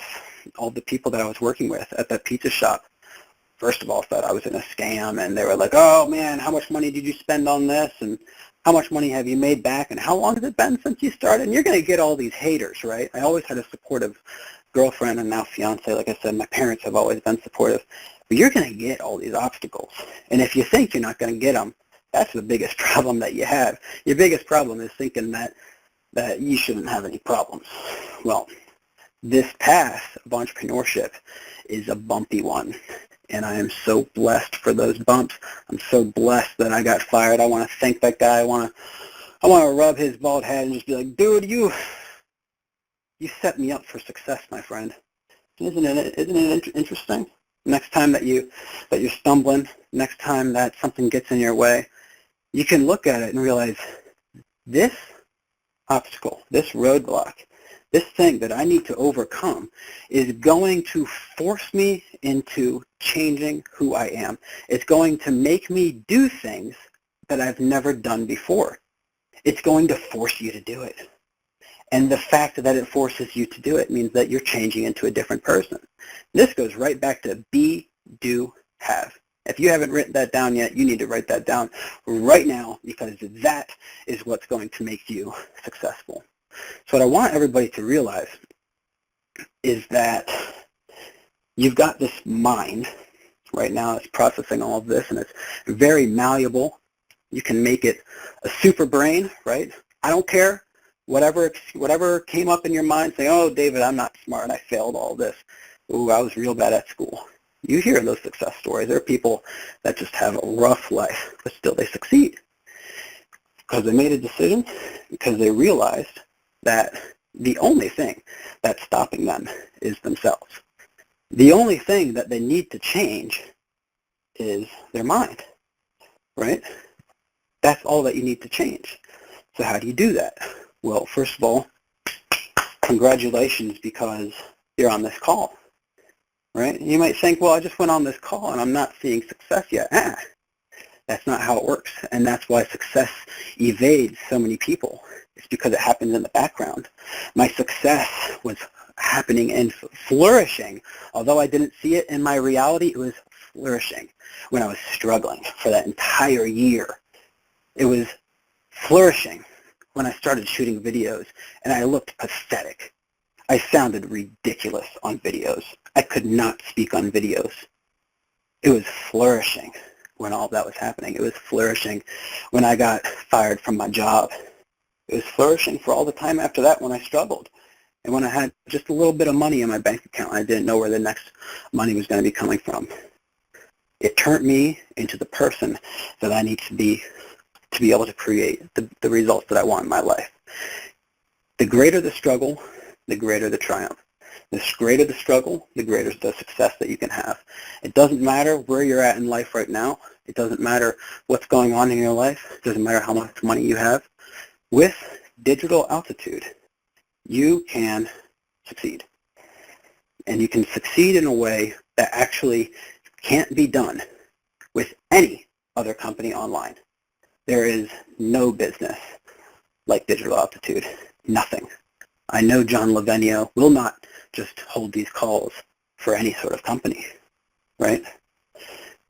all the people that I was working with at that pizza shop, first of all, thought I was in a scam, and they were like, oh man, how much money did you spend on this, and how much money have you made back, and how long has it been since you started? And you're going to get all these haters, right? I always had a supportive girlfriend and now fiance. Like I said, my parents have always been supportive. But you're going to get all these obstacles. And if you think you're not going to get them, that's the biggest problem that you have. Your biggest problem is thinking that you shouldn't have any problems. Well, this path of entrepreneurship is a bumpy one. And I am so blessed for those bumps. I'm so blessed that I got fired. I want to thank that guy. I want to rub his bald head and just be like, dude, you set me up for success, my friend. Isn't it interesting? Next time that you're stumbling, next time that something gets in your way, you can look at it and realize this obstacle, this roadblock, this thing that I need to overcome is going to force me into changing who I am. It's going to make me do things that I've never done before. It's going to force you to do it. And the fact that it forces you to do it means that you're changing into a different person. This goes right back to be, do, have. If you haven't written that down yet, you need to write that down right now, because that is what's going to make you successful. So what I want everybody to realize is that you've got this mind right now. It's processing all of this, and it's very malleable. You can make it a super brain, right? I don't care. Whatever came up in your mind, saying, oh, David, I'm not smart, I failed all this. Ooh, I was real bad at school. You hear those success stories. There are people that just have a rough life, but still they succeed because they made a decision, because they realized that the only thing that's stopping them is themselves. The only thing that they need to change is their mind, right? That's all that you need to change. So how do you do that? Well, first of all, congratulations, because you're on this call, right? You might think, well, I just went on this call and I'm not seeing success yet. That's not how it works, and that's why success evades so many people. It's because it happens in the background. My success was happening and flourishing. Although I didn't see it in my reality, it was flourishing when I was struggling for that entire year. It was flourishing when I started shooting videos, and I looked pathetic. I sounded ridiculous on videos. I could not speak on videos. It was flourishing when all that was happening. It was flourishing when I got fired from my job. It was flourishing for all the time after that when I struggled. And when I had just a little bit of money in my bank account, I didn't know where the next money was going to be coming from. It turned me into the person that I need to be able to create the results that I want in my life. The greater the struggle, the greater the triumph. The greater the struggle, the greater the success that you can have. It doesn't matter where you're at in life right now. It doesn't matter what's going on in your life. It doesn't matter how much money you have. With digital altitude, you can succeed. And you can succeed in a way that actually can't be done with any other company online. There is no business like digital altitude. Nothing. I know John Lavenio will not just hold these calls for any sort of company, right?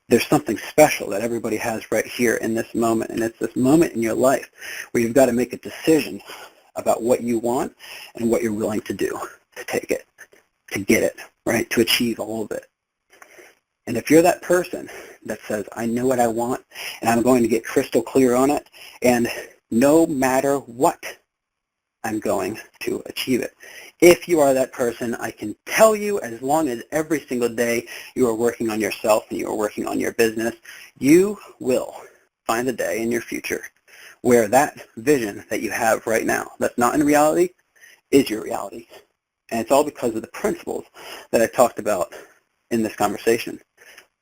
There's something special that everybody has right here in this moment, and it's this moment in your life where you've got to make a decision about what you want and what you're willing to do to take it, to get it, right, to achieve all of it. And if you're that person that says, I know what I want, and I'm going to get crystal clear on it, and no matter what, I'm going to achieve it. If you are that person, I can tell you, as long as every single day you are working on yourself and you are working on your business, you will find a day in your future where that vision that you have right now, that's not in reality, is your reality. And it's all because of the principles that I talked about in this conversation.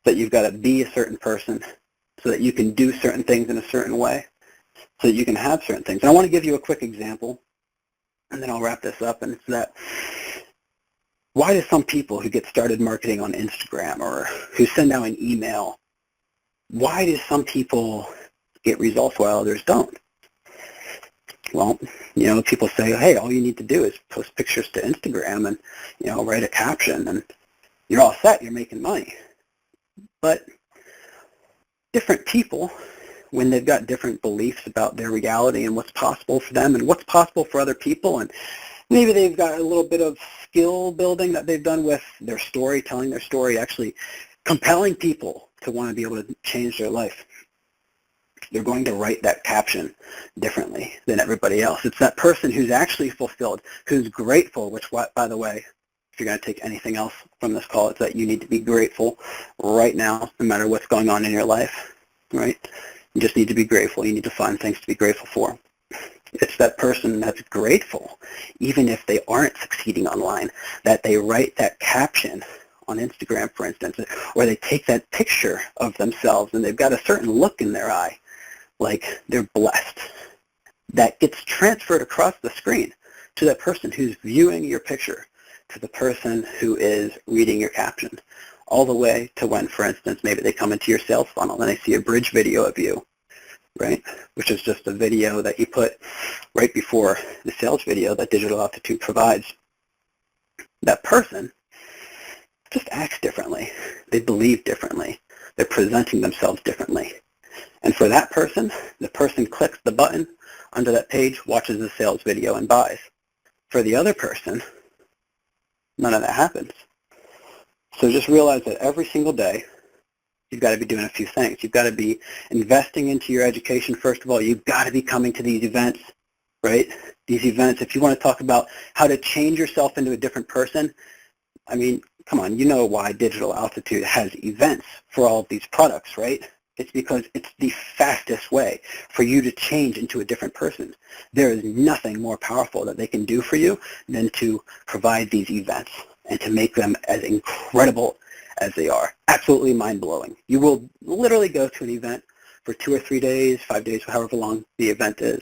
That you've got to be a certain person so that you can do certain things in a certain way, so that you can have certain things. And I want to give you a quick example, and then I'll wrap this up, and it's that why do some people who get started marketing on Instagram or who send out an email, why do some people get results while others don't? Well, people say, hey, all you need to do is post pictures to Instagram and, write a caption, and you're all set, you're making money. But different people, when they've got different beliefs about their reality and what's possible for them and what's possible for other people, and maybe they've got a little bit of skill building that they've done with their story, telling their story, actually compelling people to want to be able to change their life. They're going to write that caption differently than everybody else. It's that person who's actually fulfilled, who's grateful, which, by the way, if you're going to take anything else from this call, it's that you need to be grateful right now, no matter what's going on in your life, right? You just need to be grateful. You need to find things to be grateful for. It's that person that's grateful, even if they aren't succeeding online, that they write that caption on Instagram, for instance, or they take that picture of themselves and they've got a certain look in their eye, like they're blessed. That gets transferred across the screen to that person who's viewing your picture, to the person who is reading your caption, all the way to when, for instance, maybe they come into your sales funnel and they see a bridge video of you, right, which is just a video that you put right before the sales video that Digital Altitude provides. That person just acts differently. They believe differently. They're presenting themselves differently. And for that person, the person clicks the button under that page, watches the sales video, and buys. For the other person, none of that happens. So just realize that every single day, you've got to be doing a few things. You've got to be investing into your education, first of all. You've got to be coming to these events, right? These events, if you want to talk about how to change yourself into a different person, I mean, come on, you know why Digital Altitude has events for all of these products, right? It's because it's the fastest way for you to change into a different person. There is nothing more powerful that they can do for you than to provide these events and to make them as incredible as they are. Absolutely mind-blowing. You will literally go to an event for 2 or 3 days, 5 days, however long the event is,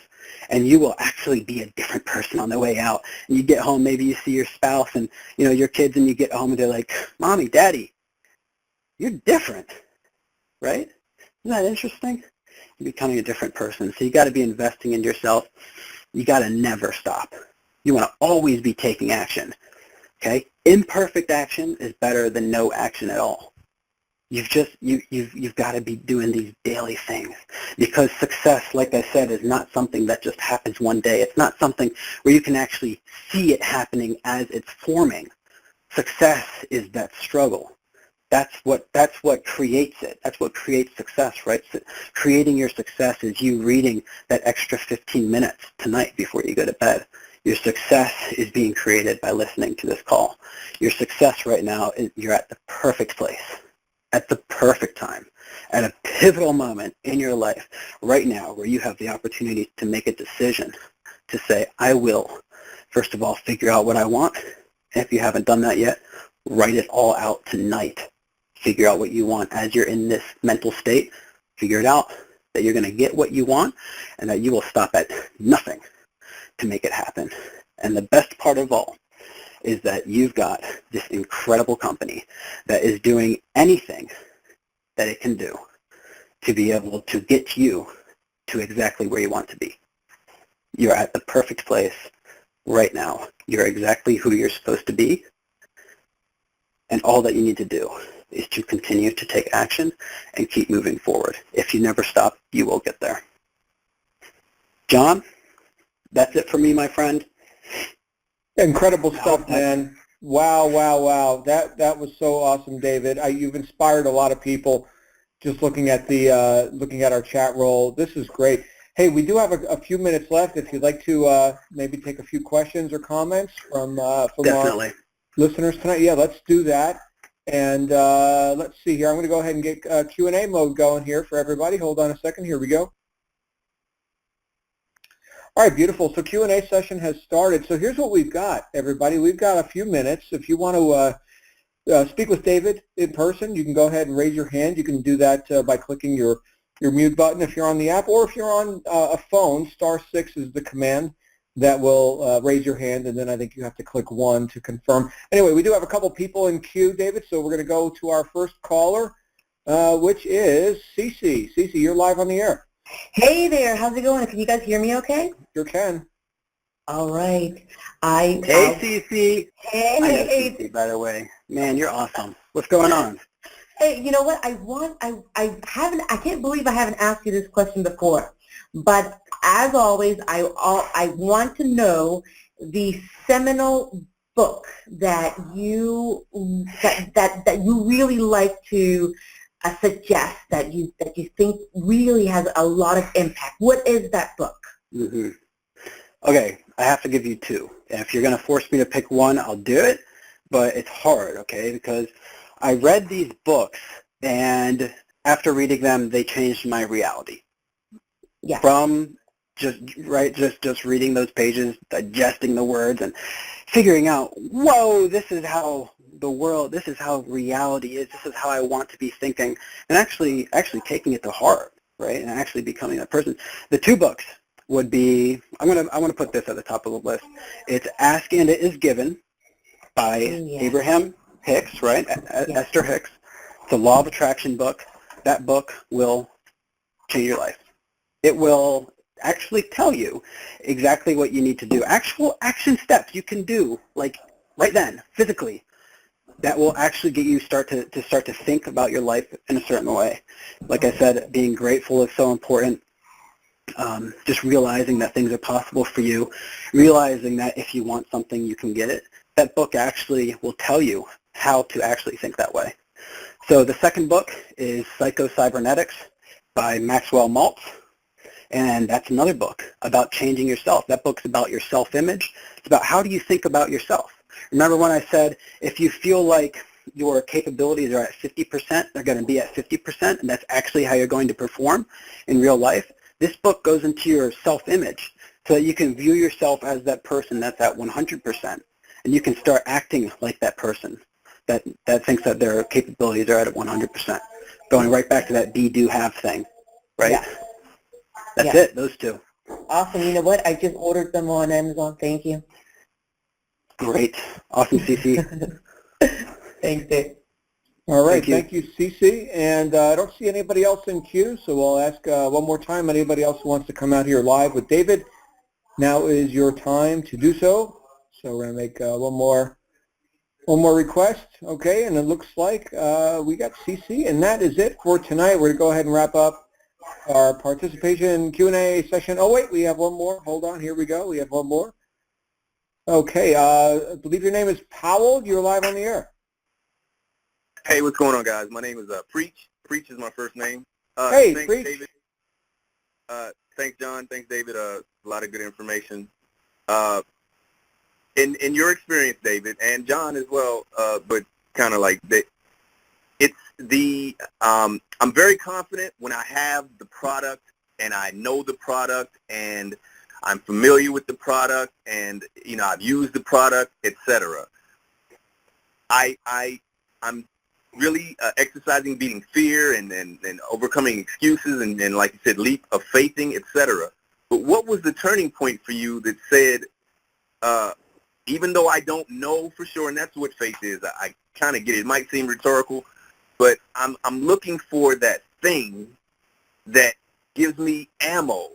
and you will actually be a different person on the way out. And you get home, maybe you see your spouse and your kids, and you get home and they're like, Mommy, Daddy, you're different, right? Isn't that interesting? You're becoming a different person. So you got to be investing in yourself. You got to never stop. You want to always be taking action. Okay? Imperfect action is better than no action at all. You've got to be doing these daily things, because success, like I said, is not something that just happens one day. It's not something where you can actually see it happening as it's forming. Success is that struggle. That's what creates it. That's what creates success, right? So creating your success is you reading that extra 15 minutes tonight before you go to bed. Your success is being created by listening to this call. Your success right now is you're at the perfect place, at the perfect time, at a pivotal moment in your life right now where you have the opportunity to make a decision to say, I will, first of all, figure out what I want, And if you haven't done that yet, write it all out tonight. Figure out what you want as you're in this mental state. Figure it out, that you're going to get what you want, and that you will stop at nothing to make it happen. And the best part of all is that you've got this incredible company that is doing anything that it can do to be able to get you to exactly where you want to be. You're at the perfect place right now. You're exactly who you're supposed to be. And all that you need to do is to continue to take action and keep moving forward. If you never stop, you will get there. John, that's it for me, my friend. Incredible stuff, man. Wow, wow, wow. That was so awesome, David. You've inspired a lot of people just looking at our chat roll. This is great. Hey, we do have a few minutes left. If you'd like to maybe take a few questions or comments from our listeners tonight, yeah, let's do that. And let's see here. I'm going to go ahead and get Q&A mode going here for everybody. Hold on a second. Here we go. All right, beautiful. So Q&A session has started. So here's what we've got, everybody. We've got a few minutes. If you want to speak with David in person, you can go ahead and raise your hand. You can do that by clicking your mute button if you're on the app, or if you're on a phone, *6 is the command that will raise your hand, and then I think you have to click 1 to confirm. Anyway, we do have a couple people in queue, David, so we're going to go to our first caller, which is Cece. Cece, you're live on the air. Hey there, how's it going? Can you guys hear me okay? Sure can. All right. Hey, Cece. Hey. I know Cece, by the way. Man, you're awesome. What's going on? Hey, you know what? I can't believe I haven't asked you this question before. But as always, I want to know the seminal book that you really like to suggest, that you think really has a lot of impact. What is that book? Mm-hmm. Okay, I have to give you two. And if you're going to force me to pick one, I'll do it. But it's hard, okay, because I read these books, and after reading them, they changed my reality. Yeah. From just reading those pages, digesting the words, and figuring out, whoa, this is how the world, this is how reality is, this is how I want to be thinking, and actually taking it to heart, right, and actually becoming that person. The two books would be, I want to put this at the top of the list. It's Ask and It Is Given by Abraham Hicks, right? Esther Hicks. It's a Law of Attraction book. That book will change your life. It will actually tell you exactly what you need to do. Actual action steps you can do, like right then, physically, that will actually get you start to think about your life in a certain way. Like I said, being grateful is so important. Just realizing that things are possible for you, realizing that if you want something, you can get it. That book actually will tell you how to actually think that way. So the second book is Psycho-Cybernetics by Maxwell Maltz, and that's another book about changing yourself. That book's about your self-image. It's about how do you think about yourself. Remember when I said if you feel like your capabilities are at 50%, they're going to be at 50%, and that's actually how you're going to perform in real life? This book goes into your self-image so that you can view yourself as that person that's at 100%, and you can start acting like that person that thinks that their capabilities are at 100%. Going right back to that be, do, have thing, right? Yeah. That's it, those two. Awesome. You know what? I just ordered them on Amazon. Thank you. Great. Awesome, Cece. Thanks, Dave. All right, thank you, Cece. And I don't see anybody else in queue, so I'll ask one more time, anybody else who wants to come out here live with David, now is your time to do so. So we're going to make one more request, okay, and it looks like we got Cece, and that is it for tonight. We're going to go ahead and wrap up our participation Q&A session. Oh, wait, we have one more. Hold on, here we go. We have one more. Okay, I believe your name is Powell. You're live on the air. Hey, what's going on, guys? My name is Preach. Preach is my first name. Hey, thanks, Preach. David. Thanks, John. Thanks, David. A lot of good information. In your experience, David, and John as well, but kind of like it's the I'm very confident when I have the product and I know the product and I'm familiar with the product and I've used the product, etc. I'm really exercising beating fear and overcoming excuses and like you said, leap of faithing, etc. But what was the turning point for you that said, even though I don't know for sure, and that's what faith is, I kind of get it. It might seem rhetorical, but I'm looking for that thing that gives me ammo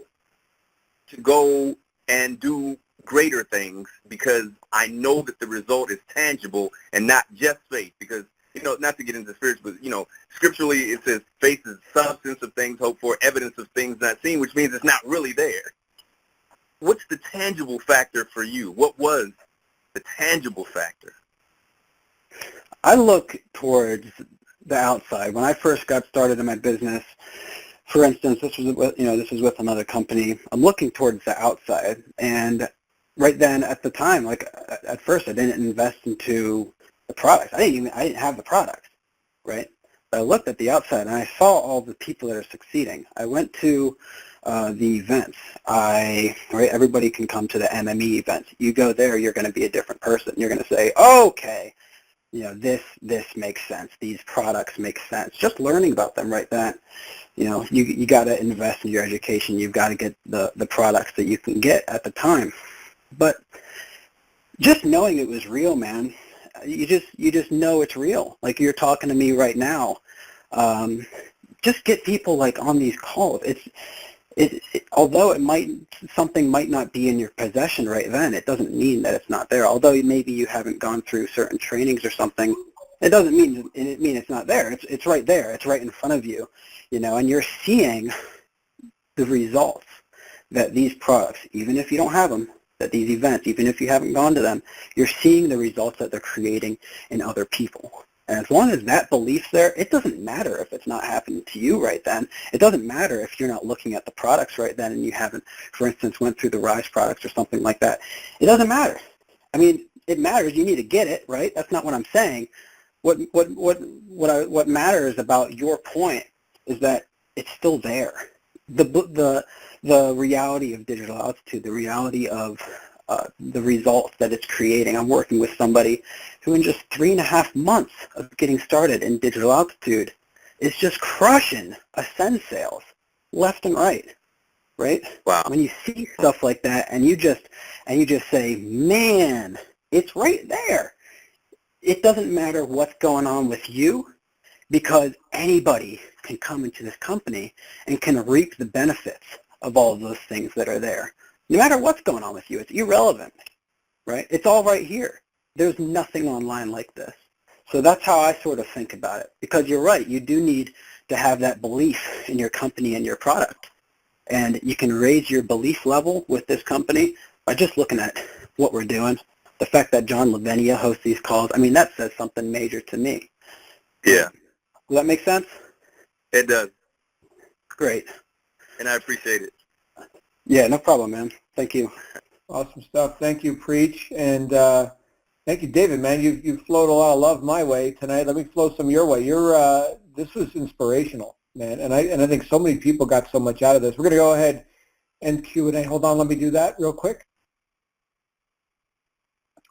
to go and do greater things because I know that the result is tangible and not just faith. Because, not to get into spirits, but, scripturally it says faith is substance of things hoped for, evidence of things not seen, which means it's not really there. What's the tangible factor for you? What was the tangible factor? I look towards the outside. When I first got started in my business, for instance, this was with another company. I'm looking towards the outside, and right then at the time, like at first, I didn't invest into the products. I didn't have the products, right? But I looked at the outside and I saw all the people that are succeeding. I went to the events. Everybody can come to the MME events. You go there, you're going to be a different person. You're going to say, okay, this makes sense. These products make sense. Just learning about them right then. You got to invest in your education. You've got to get the products that you can get at the time. But just knowing it was real, man, you just know it's real. Like you're talking to me right now. Just get people like on these calls. Although something might not be in your possession right then, it doesn't mean that it's not there. Although maybe you haven't gone through certain trainings or something, it doesn't mean it's not there. It's right there. It's right in front of you, and you're seeing the results that these products, even if you don't have them, that these events, even if you haven't gone to them, you're seeing the results that they're creating in other people. And as long as that belief's there, it doesn't matter if it's not happening to you right then. It doesn't matter if you're not looking at the products right then and you haven't, for instance, went through the RISE products or something like that. It doesn't matter. I mean, it matters. You need to get it, right? That's not what I'm saying. What matters about your point is that it's still there. The reality of digital altitude, the reality of the results that it's creating. I'm working with somebody who in just 3.5 months of getting started in digital altitude is just crushing Ascend sales left and right, right? Wow. When you see stuff like that and you just say, man, it's right there. It doesn't matter what's going on with you because anybody can come into this company and can reap the benefits of all of those things that are there. No matter what's going on with you, it's irrelevant, right? It's all right here. There's nothing online like this. So that's how I sort of think about it. Because you're right, you do need to have that belief in your company and your product. And you can raise your belief level with this company by just looking at what we're doing. The fact that John Lavenia hosts these calls, I mean, that says something major to me. Yeah. Does that make sense? It does. Great. And I appreciate it. Yeah, no problem, man. Thank you. Awesome stuff. Thank you, Preach. And thank you, David, man. You've flowed a lot of love my way tonight. Let me flow some your way. This was inspirational, man. And I think so many people got so much out of this. We're going to go ahead and Q&A. Hold on. Let me do that real quick.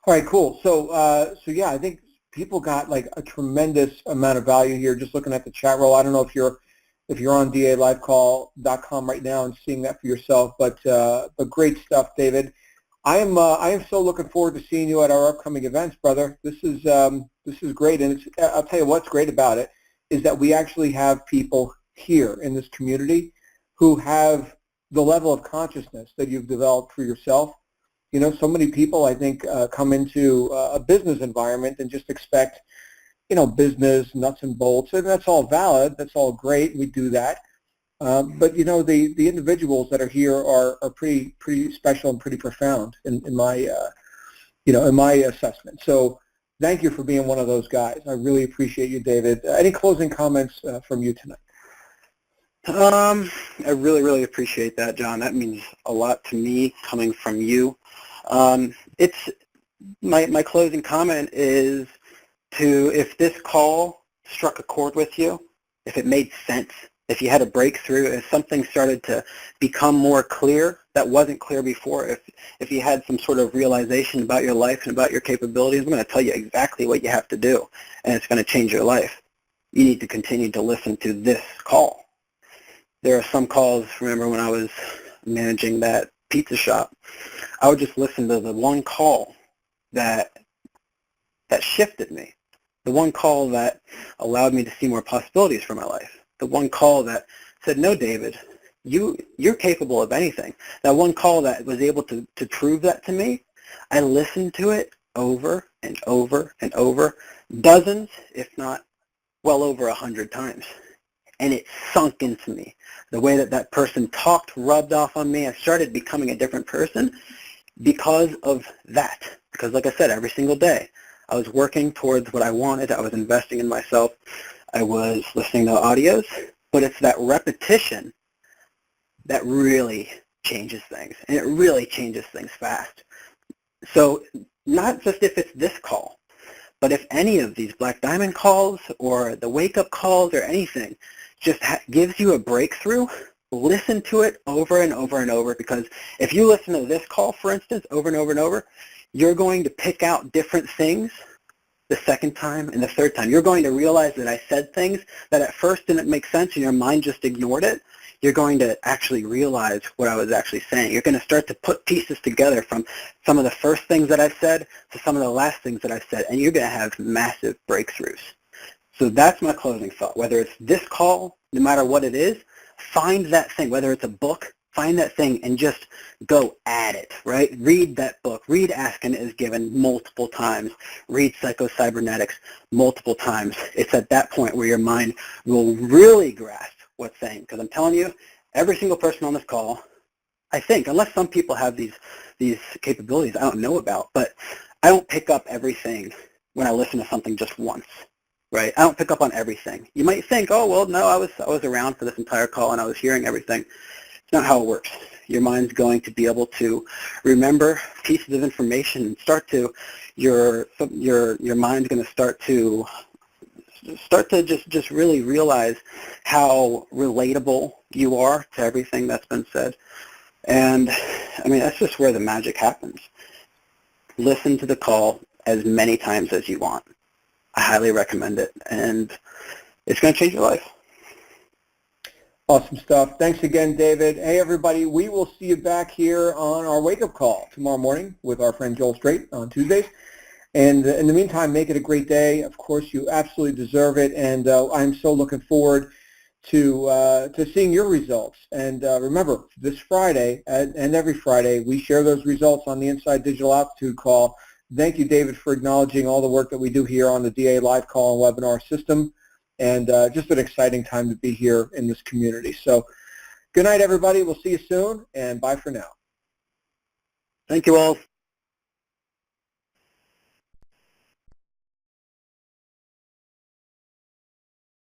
All right, cool. So yeah, I think people got like a tremendous amount of value here just looking at the chat roll. I don't know if you're on DALivecall.com right now and seeing that for yourself, but great stuff, David. I am so looking forward to seeing you at our upcoming events, brother. This is great, and I'll tell you what's great about it is that we actually have people here in this community who have the level of consciousness that you've developed for yourself. So many people, I think, come into a business environment and just expect, business, nuts and bolts, and that's all valid. That's all great. We do that. But, the individuals that are here are pretty special and pretty profound in my, in my assessment. So thank you for being one of those guys. I really appreciate you, David. Any closing comments from you tonight? I really, really appreciate that, John. That means a lot to me coming from you. It's my closing comment is if this call struck a chord with you, if it made sense if you had a breakthrough, if something started to become more clear that wasn't clear before, if you had some sort of realization about your life and about your capabilities, I'm going to tell you exactly what you have to do, and it's going to change your life. You need to continue to listen to this call. There are some calls, remember when I was managing that pizza shop, I would just listen to the one call that shifted me, the one call that allowed me to see more possibilities for my life, the one call that said, no, David, you're capable of anything. That one call that was able to prove that to me, I listened to it over and over and over, dozens, if not well over 100 times. And it sunk into me. The way that person talked rubbed off on me. I started becoming a different person because of that. Because like I said, every single day, I was working towards what I wanted. I was investing in myself. I was listening to audios. But it's that repetition that really changes things. And it really changes things fast. So not just if it's this call, but if any of these Black Diamond calls or the wake-up calls or anything just gives you a breakthrough, listen to it over and over and over, because if you listen to this call, for instance, over and over and over, you're going to pick out different things the second time and the third time. You're going to realize that I said things that at first didn't make sense and your mind just ignored it. You're going to actually realize what I was actually saying. You're going to start to put pieces together from some of the first things that I said to some of the last things that I said, and you're going to have massive breakthroughs. So that's my closing thought. Whether it's this call, no matter what it is, find that thing. Whether it's a book, find that thing and just go at it, right? Read that book. Read Ask and It Is Given multiple times. Read Psycho-Cybernetics multiple times. It's at that point where your mind will really grasp what's saying. Because I'm telling you, every single person on this call, I think, unless some people have these capabilities I don't know about, but I don't pick up everything when I listen to something just once. Right? I don't pick up on everything. You might think, oh, well, no, I was around for this entire call and I was hearing everything. It's not how it works. Your mind's going to be able to remember pieces of information and start to, your mind's going to start to just really realize how relatable you are to everything that's been said. And, I mean, that's just where the magic happens. Listen to the call as many times as you want. I highly recommend it, and it's going to change your life. Awesome stuff. Thanks again, David. Hey, everybody, we will see you back here on our wake-up call tomorrow morning with our friend Joel Strait on Tuesdays. And in the meantime, make it a great day. Of course, you absolutely deserve it, and I'm so looking forward to seeing your results. And remember, this Friday and every Friday, we share those results on the Inside Digital Altitude call. Thank you, David, for acknowledging all the work that we do here on the DA live call and webinar system, and just an exciting time to be here in this community. So good night, everybody. We'll see you soon, and bye for now. Thank you all.